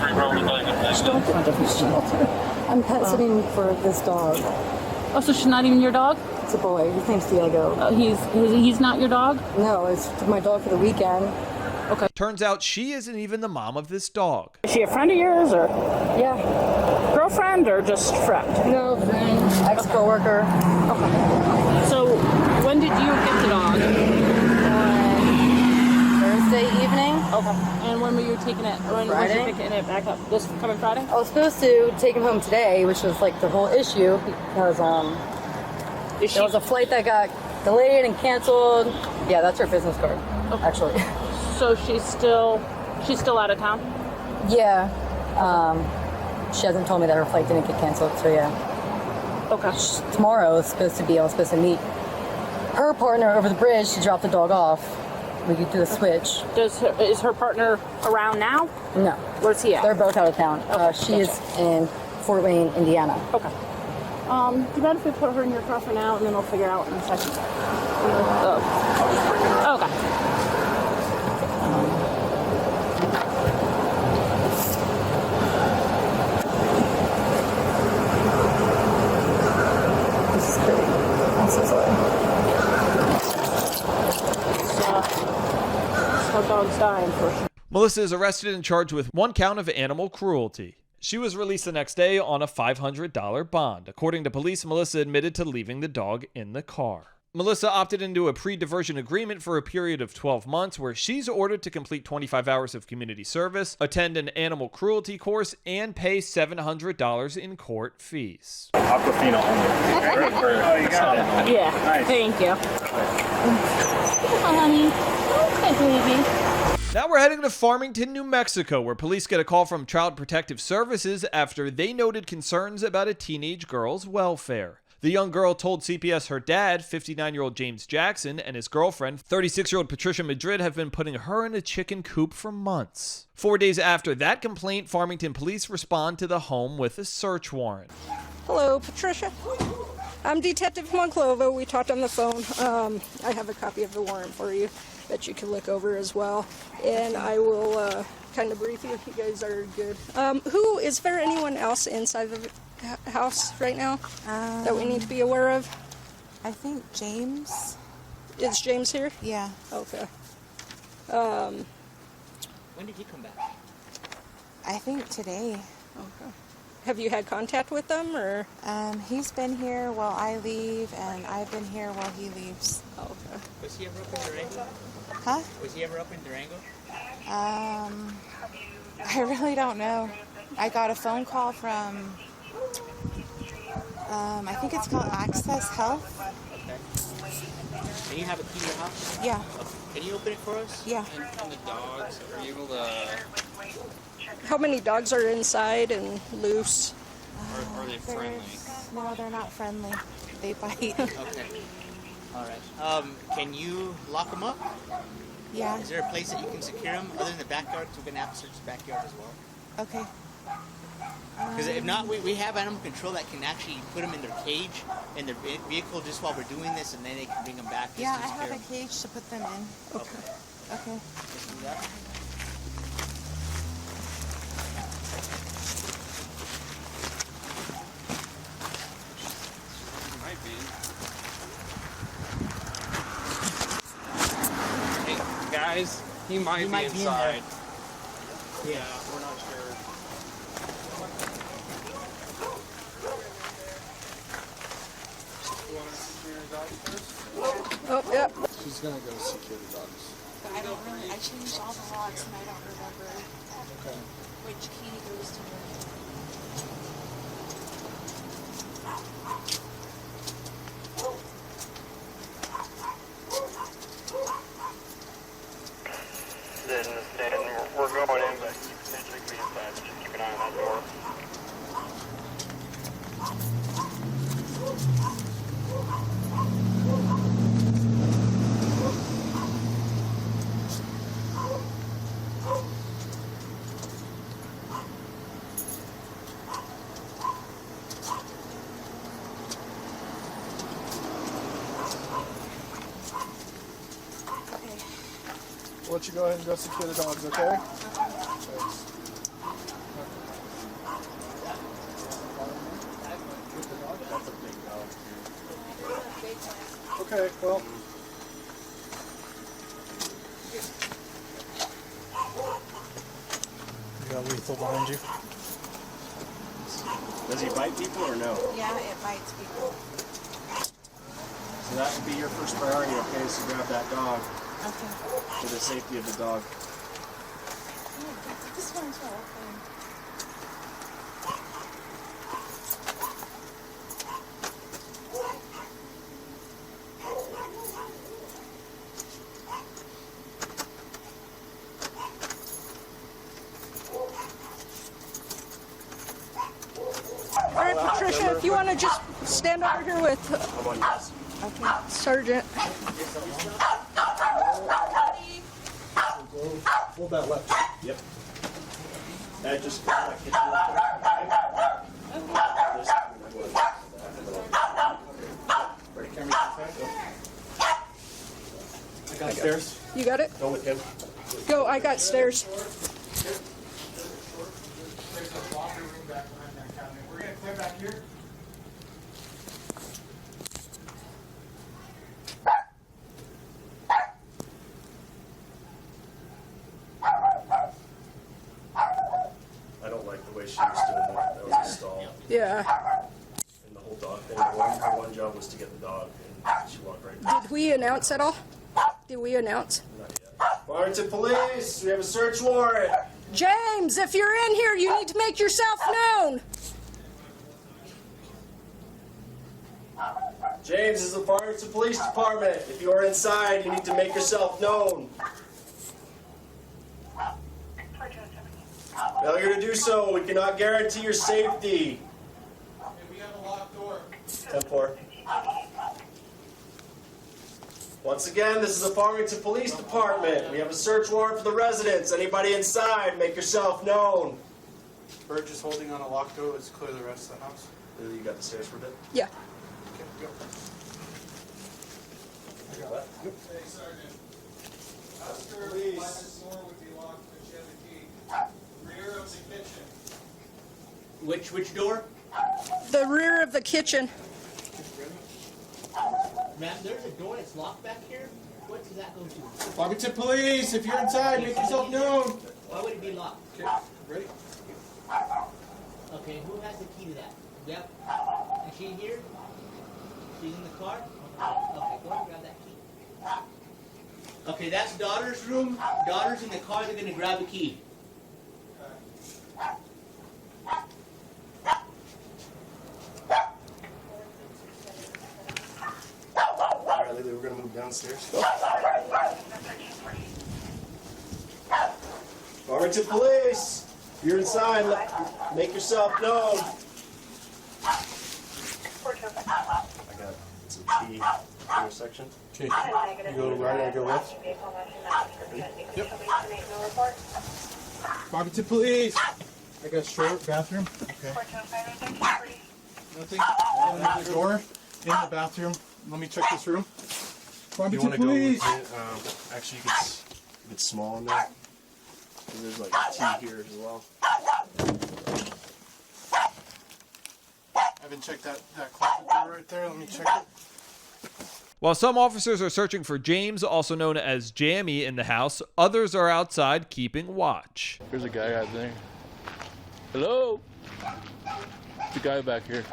I'm pet sitting for this dog. Oh, so she's not even your dog? It's a boy. His name's Diego. He's not your dog? No, it's my dog for the weekend. Okay. Turns out she isn't even the mom of this dog. Is she a friend of yours or? Yeah. Girlfriend or just friend? No, friend. Ex-coworker. Okay. So when did you get the dog? Thursday evening. Okay. And when were you taking it? When were you picking it back up? This coming Friday? I was supposed to take him home today, which was like the whole issue because there was a flight that got delayed and canceled. Yeah, that's her business card, actually. So she's still out of town? Yeah. She hasn't told me that her flight didn't get canceled, so yeah. Okay. Tomorrow I was supposed to meet her partner over the bridge to drop the dog off. We could do a switch. Is her partner around now? No. Where's he at? They're both out of town. She is in Fort Wayne, Indiana. Okay. Do you mind if we put her in your car for now and then we'll figure out in a second? Okay. This is great. I'm so sorry. How dogs dying for sure. Melissa is arrested and charged with 1 count of animal cruelty. She was released the next day on a $500 bond. According to police, Melissa admitted to leaving the dog in the car. Melissa opted into a pre-diversion agreement for a period of 12 months where she's ordered to complete 25 hours of community service, attend an animal cruelty course, and pay $700 in court fees. Aquafina only. Oh, you got it. Yeah. Nice. Thank you. Honey. Okay, baby. Now we're heading to Farmington, New Mexico, where police get a call from Child Protective Services after they noted concerns about a teenage girl's welfare. The young girl told CPS her dad, 59-year-old James Jackson, and his girlfriend, 36-year-old Patricia Madrid, have been putting her in a chicken coop for months. 4 days after that complaint, Farmington police respond to the home with a search warrant. Hello, Patricia. I'm Detective Monclova. We talked on the phone. I have a copy of the warrant for you. that you can look over as well. And I will kind of brief you if you guys are good. Is there anyone else inside the house right now that we need to be aware of? I think James. Is James here? Yeah. Okay. When did he come back? I think today. Okay. Have you had contact with them, or? He's been here while I leave, and I've been here while he leaves. Oh, okay. Was he ever up in Durango? Huh? Was he ever up in Durango? I really don't know. I got a phone call from, I think it's called Access Health. Okay. And you have a key to your house? Yeah. Okay. Can you open it for us? Yeah. And the dogs, are you able to... How many dogs are inside and loose? Are they friendly? No, they're not friendly. They bite. Okay. All right. Can you lock them up? Yeah. Is there a place that you can secure them other than the backyard? Because we're going to have to search the backyard as well. Okay. Because if not, we have animal control that can actually put them in their cage, in their vehicle just while we're doing this, and then they can bring them back. Yeah, I have a cage to put them in. Okay. Okay. Let's do that. Might be. Hey, guys, he might be inside. Yeah, we're not sure. You want to secure your dog first? Oh, yep. She's gonna go secure the dogs. But I don't really, I changed all the locks and I don't remember Okay. which key goes to where. Then we're going in, but you potentially could be inside. Just keep an eye on that door. We'll let you go ahead and go secure the dogs, okay? Thanks. Okay, well. You got lethal behind you. Does he bite people or no? Yeah, it bites people. So that would be your first priority, okay, is to grab that dog. Okay. For the safety of the dog. This one's all open. All right, Patricia, if you want to just stand over here with Sergeant. Hold that left. Yep. That just hit you ready, camera. I got stairs. You got it? Go with him. Go, I got stairs. There's a locker room back behind that cabinet. We're going to clear back here. I don't like the way she was doing that. That was a stall. Yeah. And the whole dog thing. Her one job was to get the dog, and she walked right past. Did we announce at all? Did we announce? Warrington Police, we have a search warrant. James, if you're in here, you need to make yourself known. James, this is the Farmington Police Department. If you are inside, you need to make yourself known. Failure to do so, we cannot guarantee your safety. We have a locked door. 10-4. Once again, this is the Farmington Police Department. We have a search warrant for the residents. Anybody inside, make yourself known. Burge is holding on a locked door. Let's clear the rest of the house. You got the stairs for a bit? Yeah. Okay, go. I got that. Hey, Sergeant. Which door? The rear of the kitchen. Ma'am, there's a door that's locked back here. What does that go to? Farmington Police, if you're inside, make yourself known. Why would it be locked? Okay, ready? Okay, who has the key to that? Yep. Is she here? She's in the car? Okay, go and grab that key. Okay, that's daughter's room. Daughter's in the car, they're gonna grab the key. Alright, Lily, we're gonna move downstairs. Farmington Police, if you're inside, make yourself known. I got some key intersection. Okay. You go right, I go left. Yep. Farmington Police. I got a short bathroom. Okay. Nothing. The door in the bathroom. Let me check this room. Farmington Police. Actually, it's small in there. There's like tea here as well. I haven't checked that closet door right there. Let me check it. While some officers are searching for James, also known as Jammy, in the house, others are outside keeping watch. There's a guy out there. Hello? The guy back here.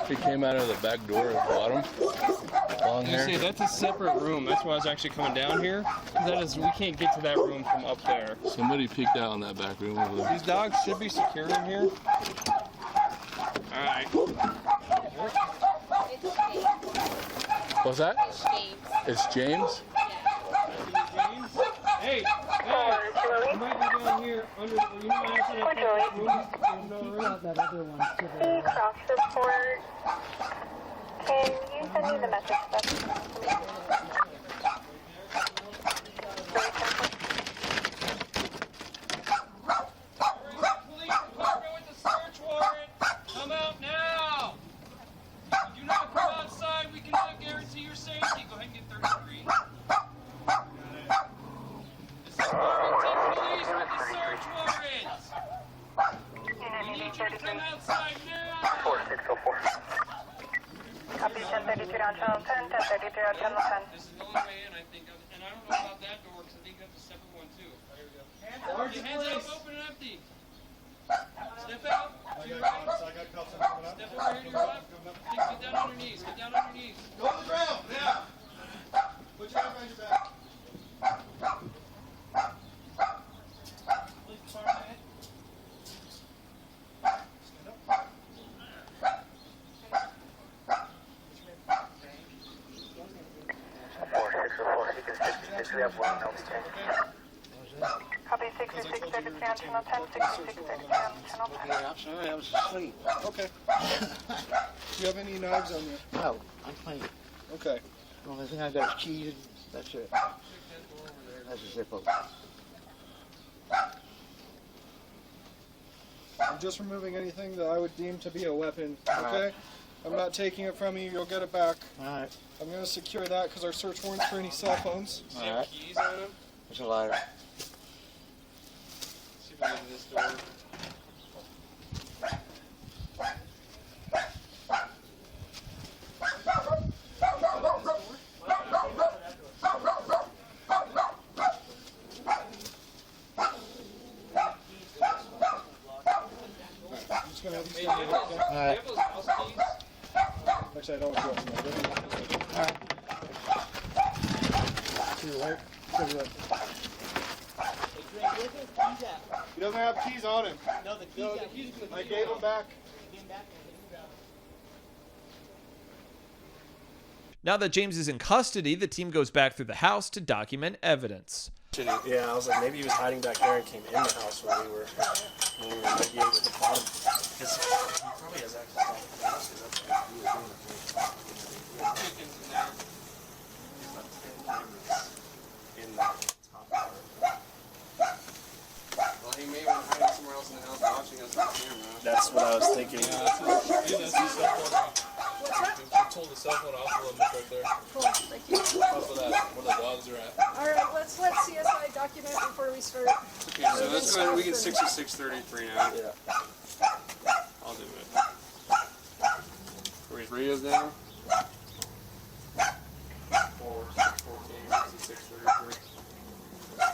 He came out of the back door at the bottom. Long hair. See, that's a separate room. That's why I was actually coming down here. We can't get to that room from up there. Somebody peeked out in that back room over there. These dogs should be secure in here. Alright. What's that? It's James. Hey, you might be down here under. You might actually have that other one. Cross report. Can you send me the message? Police department with the search warrant. Come out now. Do not come outside. We cannot guarantee your safety. Go ahead and get 33. This is Farmington Police with the search warrant. We need you to come outside now. 4604. Copy 1032 down channel 10, 1033 on channel 10. This is the only way in, I think. And I don't know about that door because I think that's a separate one too. There we go. Hands up, open and empty. Step out. To your right. Step over here to your left. Get down on your knees. Get down on your knees. Go to the ground. Yeah. Put your arm behind your back. We have one Copy 6633 on channel 10, 6633 on channel 10. Yeah, sorry, I was asleep. Okay. Do you have any knives on you? No, I'm clean. Okay. The only thing I got is keys, and that's it. That's a zip open. I'm just removing anything that I would deem to be a weapon, okay? I'm not taking it from you, you'll get it back. Alright. I'm going to secure that because our search warrant's for any cell phones. Alright. Keys on him. There's a lighter. See if I get to this door. I'm just going to have these Hey, things do okay? you have those house keys? Actually, I don't want to go from there. Alright. To your right. To your right. He doesn't have keys on him. No, the keys. I gave them back. Now that James is in custody, the team goes back through the house to document evidence. Yeah, I was like, maybe he was hiding back there and came in the house when we were mediating with the bottom. Because he probably has access to all the house. That's what he was doing. In the top part. Well, he may have been hiding somewhere else in the house watching us on camera. That's what I was thinking. Yeah, that's his cell phone. I told the cell phone off a little bit right there. Cool, thank you. Off of that, where the dogs are at. Alright, let's let CSI document before we start. Okay, so let's go ahead and we get 6633 now. Yeah. 3 of them. 4 cases, 633.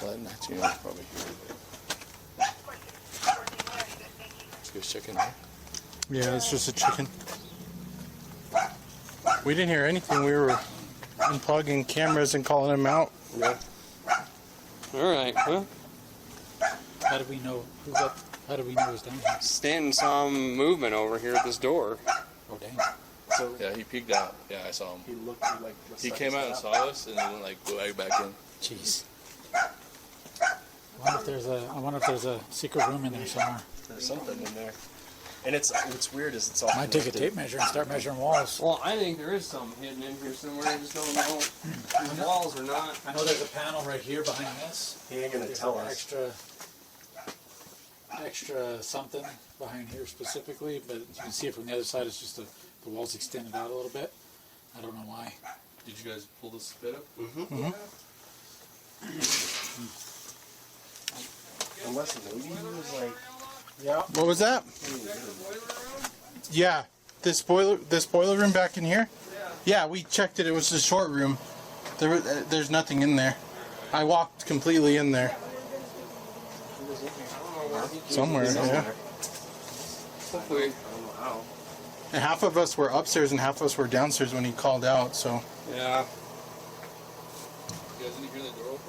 But that's probably here. Let's go chicken, huh? Yeah, it's just a chicken. We didn't hear anything. We were unplugging cameras and calling them out. Yeah. All right. Well, how do we know who's up? How do we know who's down here? Stanton saw him moving over here at this door. Oh dang! So yeah, he peeked out. Yeah, I saw him. He looked like he came out and saw us, and then like go back in. Jeez. I wonder if there's a secret room in there somewhere. There's something in there. And what's weird is it's all Might take a tape measure and start measuring walls. Well, I think there is something hidden in here somewhere. I just don't know. The walls or not. I know there's a panel right here behind this. He ain't gonna tell us. Extra something behind here specifically, but you can see it from the other side. It's just the walls extended out a little bit. I don't know why. Did you guys pull this bit up? Mm-hmm. Unless maybe he was like. Yeah. What was that? Yeah. This boiler room back in here? Yeah, we checked it. It was the short room. There's nothing in there. I walked completely in there. Somewhere, yeah. Hopefully. And half of us were upstairs and half of us were downstairs when he called out, so. Yeah. You guys didn't hear the door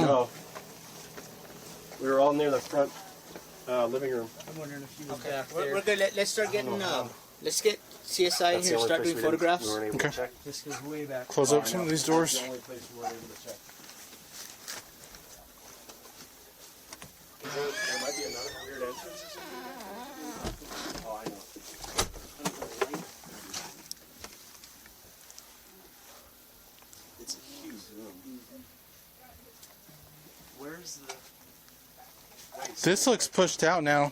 No. open? We were all near the front living room. I'm wondering if he was back there. We're good. Let's start getting. Let's get CSI in here. Start doing photographs. Okay. This goes way back. Close up some of these doors. That's the only place we weren't able to check. There might be another weird entrance or something. Oh, I know. It's a huge room. Where's the... This looks pushed out now.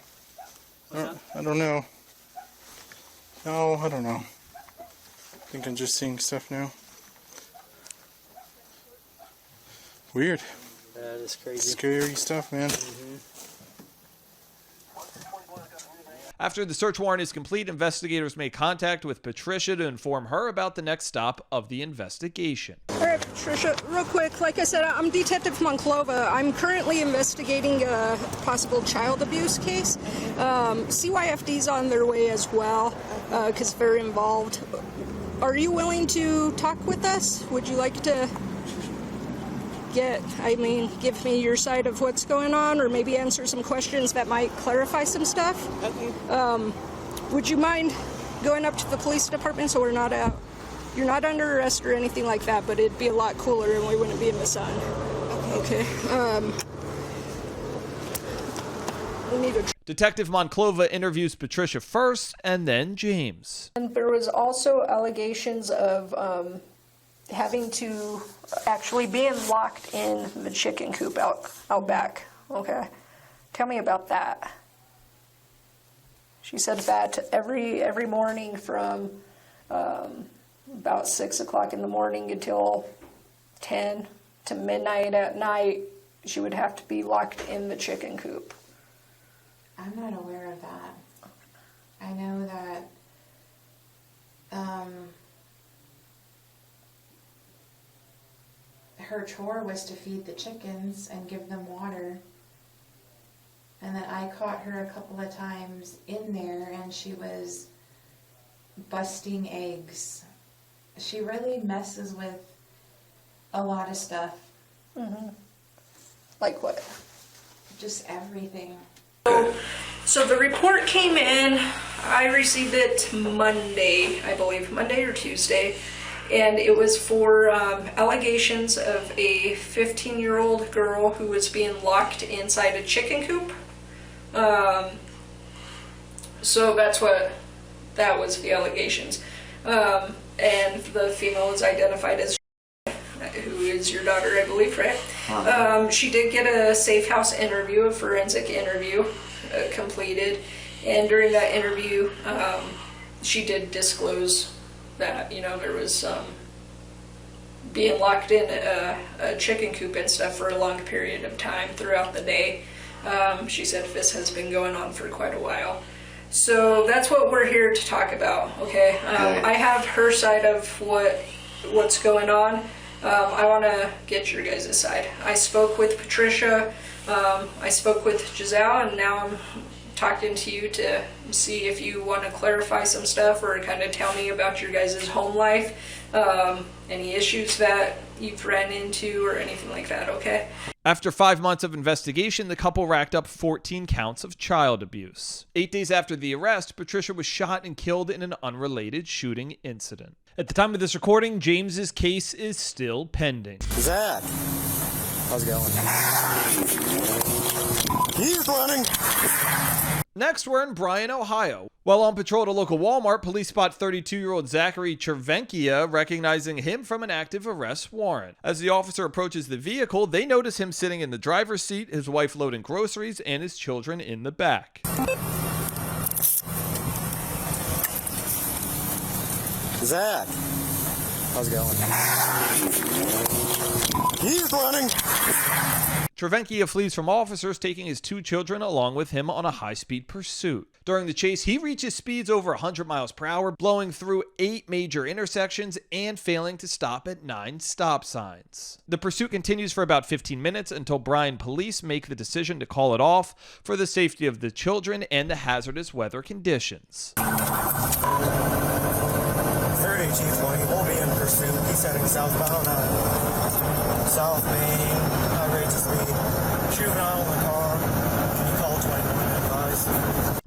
I don't know. No, I don't know. I think I'm just seeing stuff now. Weird. That is crazy. Scary stuff, man. After the search warrant is complete, investigators made contact with Patricia to inform her about the next stop of the investigation. All right, Patricia, real quick, like I said, I'm Detective Monclova. I'm currently investigating a possible child abuse case. CYFD's on their way as well, because they're involved. Are you willing to talk with us? Would you like to give me your side of what's going on, or maybe answer some questions that might clarify some stuff? Okay. Would you mind going up to the police department so we're not out? You're not under arrest or anything like that, but it'd be a lot cooler and we wouldn't be in the sun. Okay. Detective Monclova interviews Patricia first and then James. And there was also allegations of having to actually being locked in the chicken coop out back. Okay. Tell me about that. She said that every morning from about 6 o'clock in the morning until 10 to midnight at night, she would have to be locked in the chicken coop. I'm not aware of that. I know that her chore was to feed the chickens and give them water. And then I caught her a couple of times in there and she was busting eggs. She really messes with a lot of stuff. Mm-hmm. Like what? Just everything. So the report came in, I received it Monday, I believe, Monday or Tuesday, and it was for allegations of a 15-year-old girl who was being locked inside a chicken coop. So that was the allegations. And the female is identified as who is your daughter, I believe, right? She did get a safe house interview, a forensic interview completed, and during that interview, she did disclose that, there was being locked in a chicken coop and stuff for a long period of time throughout the day. She said this has been going on for quite a while. So that's what we're here to talk about, okay? I have her side of what's going on. I want to get your guys' side. I spoke with Patricia, I spoke with Giselle, and now I'm talking to you to see if you want to clarify some stuff or kind of tell me about your guys' home life, any issues that you've ran into or anything like that, okay? After 5 months of investigation, the couple racked up 14 counts of child abuse. 8 days after the arrest, Patricia was shot and killed in an unrelated shooting incident. At the time of this recording, James's case is still pending. Zach, how's it going? He's running. Next, we're in Bryan, Ohio. While on patrol at a local Walmart, police spot 32-year-old Zachary Cervenkia, recognizing him from an active arrest warrant. As the officer approaches the vehicle, they notice him sitting in the driver's seat, his wife loading groceries, and his children in the back. Zach, how's it going? He's running. Cervenkia flees from officers, taking his 2 children along with him on a high-speed pursuit. During the chase, he reaches speeds over 100 miles per hour, blowing through 8 major intersections and failing to stop at 9 stop signs. The pursuit continues for about 15 minutes until Bryan police make the decision to call it off for the safety of the children and the hazardous weather conditions. 3rd AG20 will be in pursuit. He's heading southbound on South Main, high rates of speed. Juvenile in the car. Can you call 21 advice?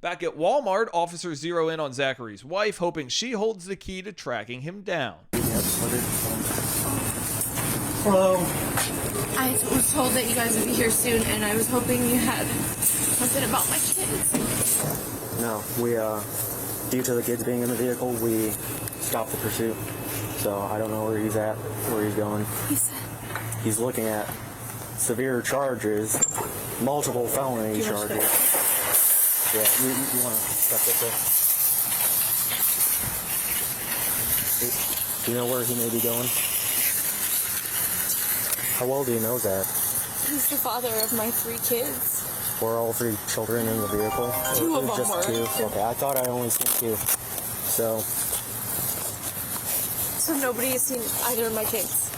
Back at Walmart, officers zero in on Zachary's wife, hoping she holds the key to tracking him down. Hello. I was told that you guys would be here soon, and I was hoping you had something about my kids. No, due to the kids being in the vehicle, we stopped the pursuit. So I don't know where he's at, where he's going. He's looking at severe charges, multiple felony charges. Yeah, you want to step this up? Do you know where he may be going? How well do you know that? He's the father of my 3 kids. Were all 3 children in the vehicle? 2 of them just were. 2? Okay, I thought I only seen 2. So nobody has seen either of my kids?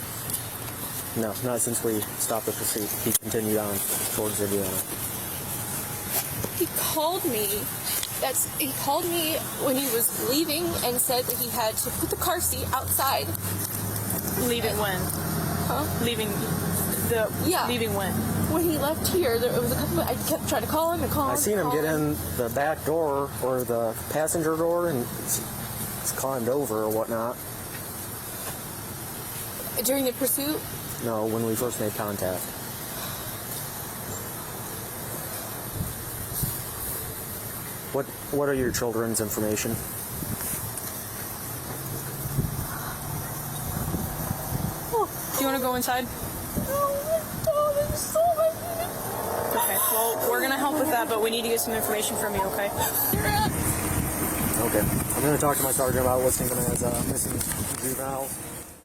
No, not since we stopped the pursuit. He continued on towards Indiana. He called me. He called me when he was leaving and said that he had to put the car seat outside. Leaving when? Huh? Leaving when? When he left here, there was a couple. I kept trying to call him and call him. I seen him get in the back door or the passenger door and it's climbed over or whatnot. During the pursuit? No, when we first made contact. What are your children's information? Do you want to go inside? Okay, well, we're going to help with that, but we need to get some information from you, okay? Okay. I'm going to talk to my sergeant about listing them as missing juveniles.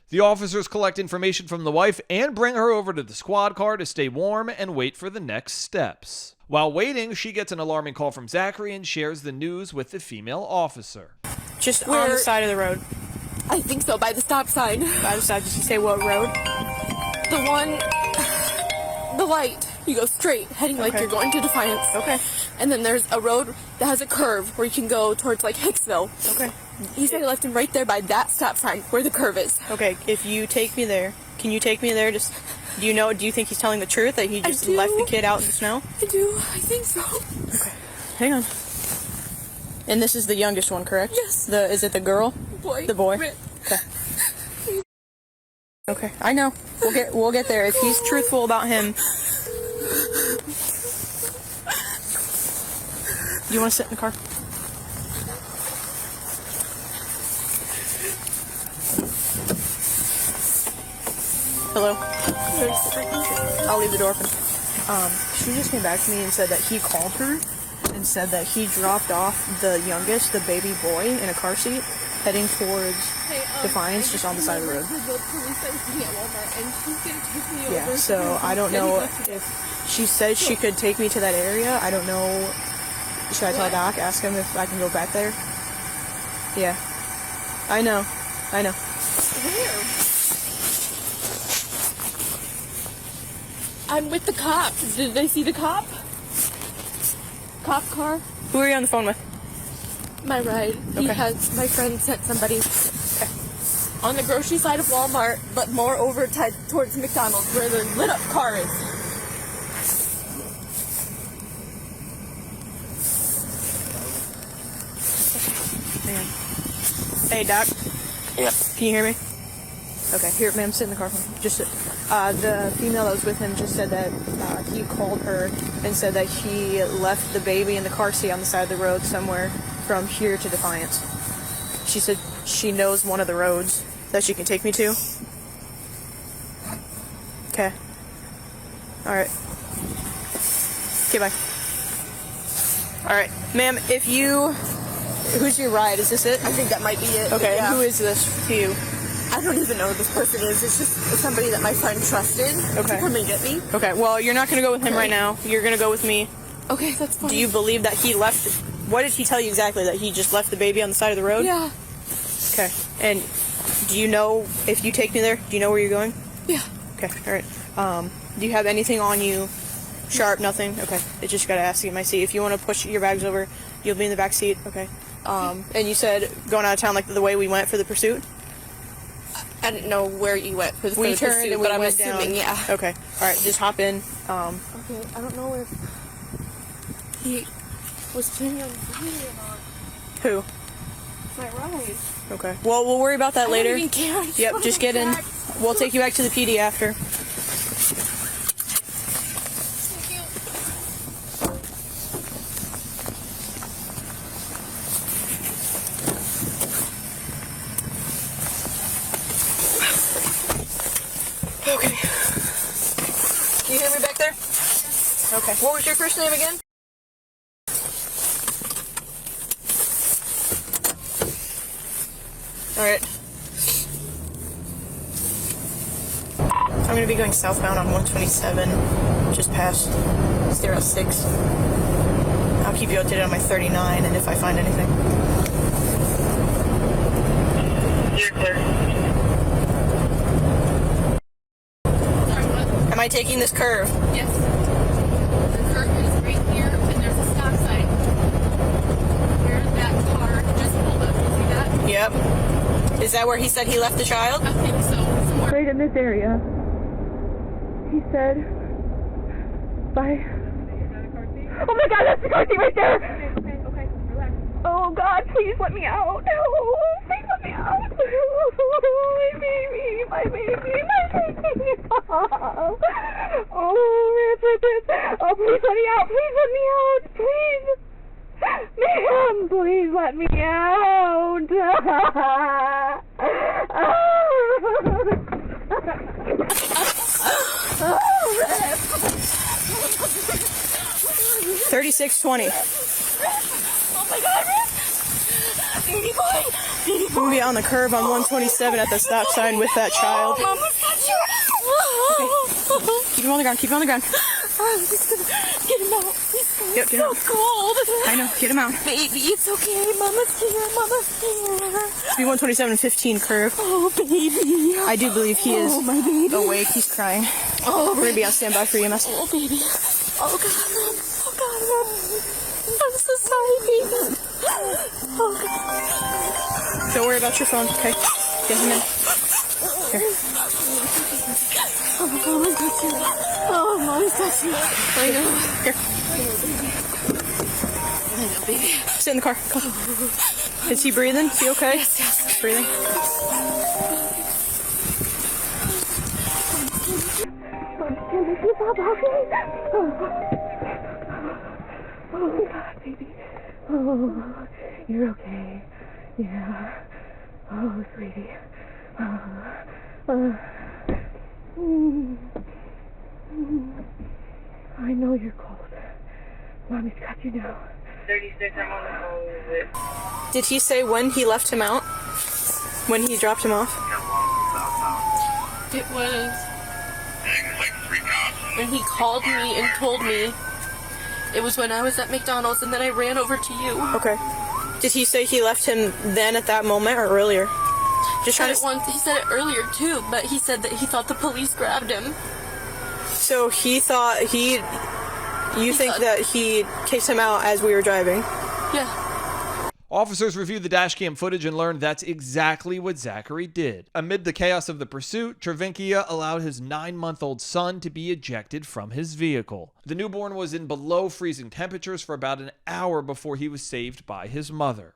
The officers collect information from the wife and bring her over to the squad car to stay warm and wait for the next steps. While waiting, she gets an alarming call from Zachary and shares the news with the female officer. Just on the side of the road. I think so, by the stop sign. By the stop, did you say what road? The light. You go straight, heading like you're going to Defiance. Okay. And then there's a road that has a curve where you can go towards like Hicksville. Okay. He said he left him right there by that stop sign where the curve is. Okay, if you take me there, can you take me there? Just, do you think he's telling the truth that he just left the kid out in the snow? I do. I think so. Okay. Hang on. And this is the youngest one, correct? Yes. Is it the girl? Boy. The boy? Rip. Okay. Okay, I know. We'll get there. If he's truthful about him. Do you want to sit in the car? Hello? I'll leave the door open. She just came back to me and said that he called her and said that he dropped off the youngest, the baby boy, in a car seat, heading towards Defiance, just on the side of the road. Yeah, so I don't know if she said she could take me to that area. I don't know Should I tell Doc? Ask him if I can go back there? Yeah. I know. Where? I'm with the cops. Did they see the cop? Cop car? Who are you on the phone with? My ride. My friend sent somebody on the grocery side of Walmart, but more over towards McDonald's, where the lit up car is. Hey, Doc. Yeah. Can you hear me? Okay, here, ma'am, sit in the car. Just the female that was with him just said that he called her and said that he left the baby in the car seat on the side of the road somewhere from here to Defiance. She said she knows one of the roads that she can take me to. Okay. Alright. Okay, bye. Alright, ma'am, if you... Who's your ride? Is this it? I think that might be it. Okay, yeah. and who is this to you? I don't even know who this person is. It's just somebody that my friend trusted to come and get me. Okay, well, you're not going to go with him right now. You're going to go with me. Okay, that's fine. Do you believe that he left... What did he tell you exactly? That he just left the baby on the side of the road? Yeah. Okay, and do you know, if you take me there, do you know where you're going? Yeah. Okay, alright. Do you have anything on you? Sharp, nothing? Okay, I just got to ask you in my seat. If you want to push your bags over, you'll be in the back seat. Okay. And you said going out of town like the way we went for the pursuit? I didn't know where you went for the We pursuit, turned and we but I'm went assuming, down. yeah. Okay, alright, just hop in. Okay, I don't know if he was planning on leaving or not. Who? My ride. Okay. Well, we'll worry about that later. I don't even care. Yep, just get in. We'll take you back to the PD after. Okay. Can you hear me back there? Okay. What was your first name again? Alright. I'm going to be going southbound on 127, just past Stereo 6. I'll keep you updated on my 39 and if I find anything. You're clear. Am I taking this curve? Yes. The curve is right here, and there's a stop sign. Where that car just pulled up. You see that? Yep. Is that where he said he left the child? I think so. Somewhere. Right in this area. He said, bye. Oh my god, that's the car seat right there! Okay, relax. Oh god, please let me out. Oh, please let me out. Oh, my baby, my baby, my baby. Oh, rip. Oh, please let me out. Please let me out. Please. Ma'am, please let me out. Oh, rip. 3620. Oh my god, Rick! Baby boy! We'll be on the curb on 127 at the stop sign with that child. Oh, Mama's got you! Okay. Keep him on the ground, keep him on the ground. I'm just gonna get him out. Yep, get him out. It's so cold. I know, get him out. Baby, it's okay. Mama's here. It's be 127 and 15 curve. Oh, baby. I do believe he is my baby. awake. He's crying. Oh, we're gonna be on standby for EMS. Oh, baby. Oh, God. Oh, God. I'm so sorry, baby. Oh, God. Don't worry about your phone, okay? Get him in. Here. Oh, Mama's got you. Oh, Mommy's got you. I know. Here. I know, baby. Sit in the car. Go. Is he breathing? Is he okay? Yes. Breathing? Oh, God, baby. Oh, you're okay. Yeah. Oh, sweetie. I know you're cold. Mommy's got you now. 36, I'm on the phone with it. Did he say when he left him out? When he dropped him off? It was when he called me and told me It was when I was at McDonald's, and then I ran over to you. Okay. Did he say he left him then at that moment or earlier? Just trying to. He said it earlier too, but he said that he thought the police grabbed him. So he thought you think that he kicked him out as we were driving? Yeah. Officers reviewed the dashcam footage and learned that's exactly what Zachary did. Amid the chaos of the pursuit, Chacon allowed his 9-month-old son to be ejected from his vehicle. The newborn was in below freezing temperatures for about an hour before he was saved by his mother.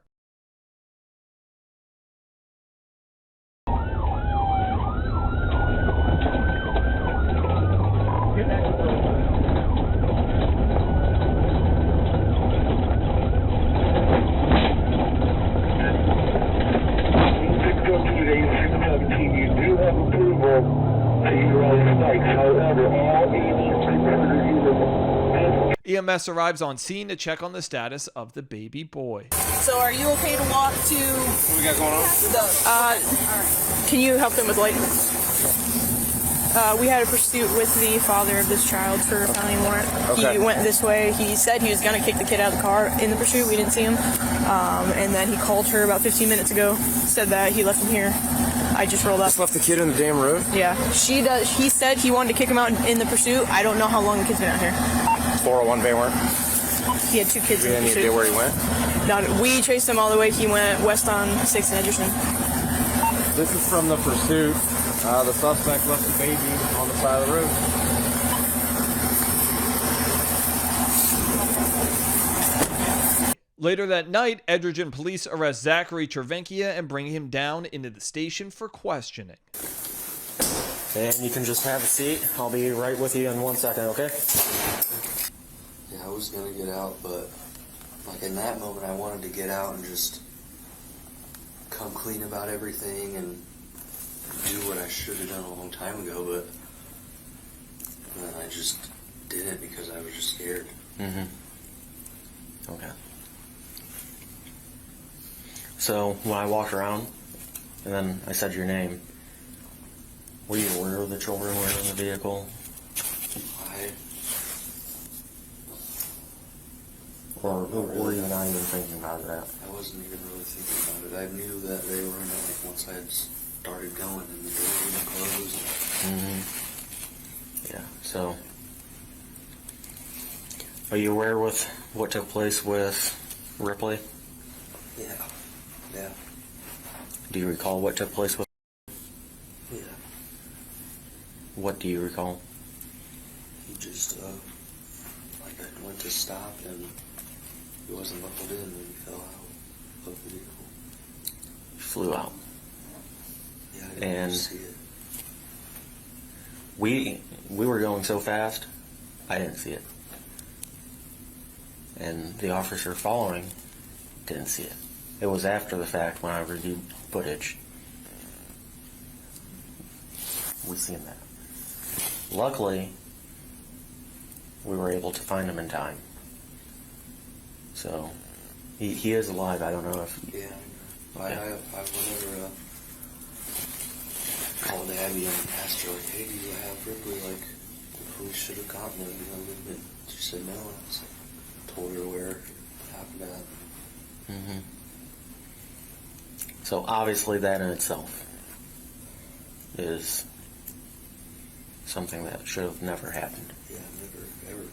EMS arrives on scene to check on the status of the baby boy. So are you okay to walk to... What we got going on? Can you help them with light? We had a pursuit with the father of this child for a felony warrant. Okay. He went this way. He said he was going to kick the kid out of the car in the pursuit. We didn't see him. And then he called her about 15 minutes ago, said that he left him here. I just rolled up. Just left the kid in the damn road? Yeah. He said he wanted to kick him out in the pursuit. I don't know how long the kid's been out here. 401 bay warrant? He had 2 kids in the any pursuit. idea where he went? No, we chased him all the way. He went west on 6th and Edgerton. This is from the pursuit. The suspect left the baby on the side of the road. Later that night, Edgerton police arrest Zachary Chacon and bring him down into the station for questioning. And you can just have a seat. I'll be right with you in 1 second, okay? Yeah, I was gonna get out, but like in that moment, I wanted to get out and just come clean about everything and do what I should have done a long time ago, but then I just didn't because I was just scared. Okay. So when I walked around and then I said your name, were you aware of the children were in the vehicle? Or were you not even thinking about that? I wasn't even really thinking about it. I knew that they were in it like once I had started going and the door wouldn't close. Yeah, so are you aware with what took place with Ripley? Yeah. Yeah. Do you recall what took place with? Yeah. What do you recall? He just like I went to stop and he wasn't buckled in and he fell out of the vehicle. Flew out. Yeah, I didn't see it. We were going so fast, I didn't see it. And the officer following didn't see it. It was after the fact when I reviewed footage. We seen that. Luckily, we were able to find him in time. So, he is alive. I don't know if... Yeah, I went over called Abby and asked her, like, hey, do you have Ripley? Like, the police should have gotten him, you know? And she said no, and I was like, told her where it happened at. So obviously that in itself is something that should have never happened. Yeah, never, ever.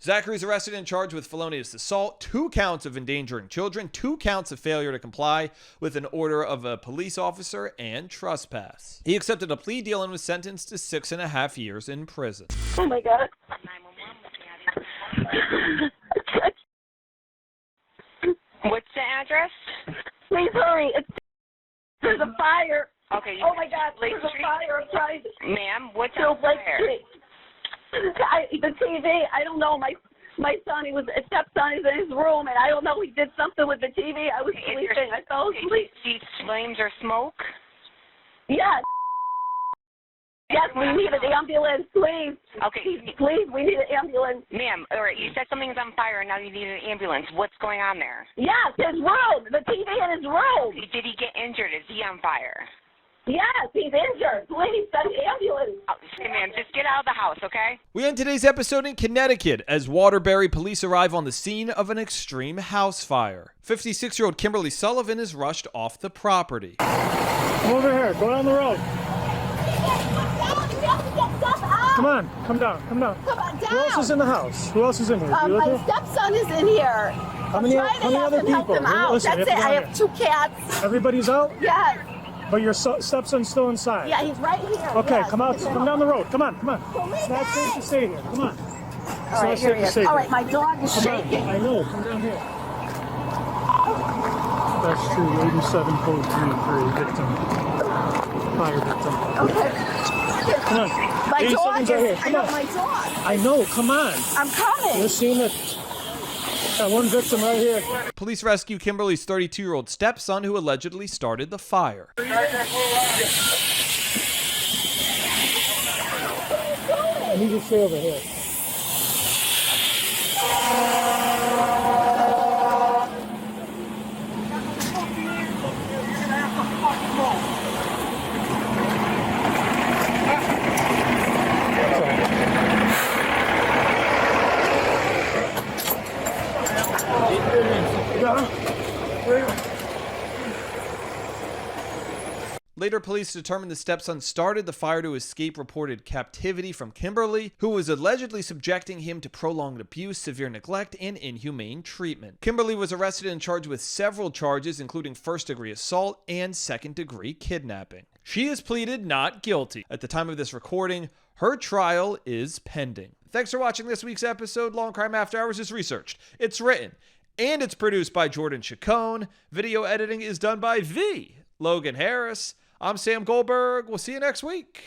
Zachary's arrested and charged with felonious assault, 2 counts of endangering children, 2 counts of failure to comply with an order of a police officer, and trespass. He accepted a plea deal and was sentenced to 6.5 years in prison. Oh my God. What's the address? Please hurry. There's a fire. Okay. Oh my God. There's a fire outside. Ma'am, what's on fire? The TV, I don't know. My son, stepson is in his room, and I don't know. He did something with the TV. I was sleeping. I fell asleep. See flames or smoke? Yes. Yes, we need an ambulance, please. Okay. Please, we need an ambulance. Ma'am, all right, you said something's on fire and now you need an ambulance. What's going on there? Yes, his room. The TV in his room. Did he get injured? Is he on fire? Yes, he's injured. Please send ambulance. Hey, man, just get out of the house, okay? We end today's episode in Connecticut as Waterbury police arrive on the scene of an extreme house fire. 56-year-old Kimberly Sullivan is rushed off the property. Come over here. Go down the road. Come on. Come down. Come down. Come on, down. Who else is in the house? Who else is in here? My stepson is in here. How many other people? Help him out. Listen, That's it. I have 2 cats. Everybody's out? Yes. But your stepson's still inside? Yeah, he's right here. Okay, yes. come out. Come down the road. Come on, come on. It's not safe to stay here. Come on. All right, here he is. All right, my dog is shaking. I know. Come down here. That's true. 87 code 33 victim. Fire victim. Okay. Come on. My dog is. Right here. I know my dog. I know. Come on. I'm coming. You're seeing it. Got one victim right here. Police rescue Kimberly's 32-year-old stepson who allegedly started the fire. Let me just stay over here. Later, police determined the stepson started the fire to escape reported captivity from Kimberly, who was allegedly subjecting him to prolonged abuse, severe neglect, and inhumane treatment. Kimberly was arrested and charged with several charges, including first-degree assault and second-degree kidnapping. She has pleaded not guilty. At the time of this recording, her trial is pending. Thanks for watching this week's episode. Law&Crime After Hours is researched, it's written, and it's produced by Jordan Chacon. Video editing is done by Logan Harris. I'm Sam Goldberg. We'll see you next week.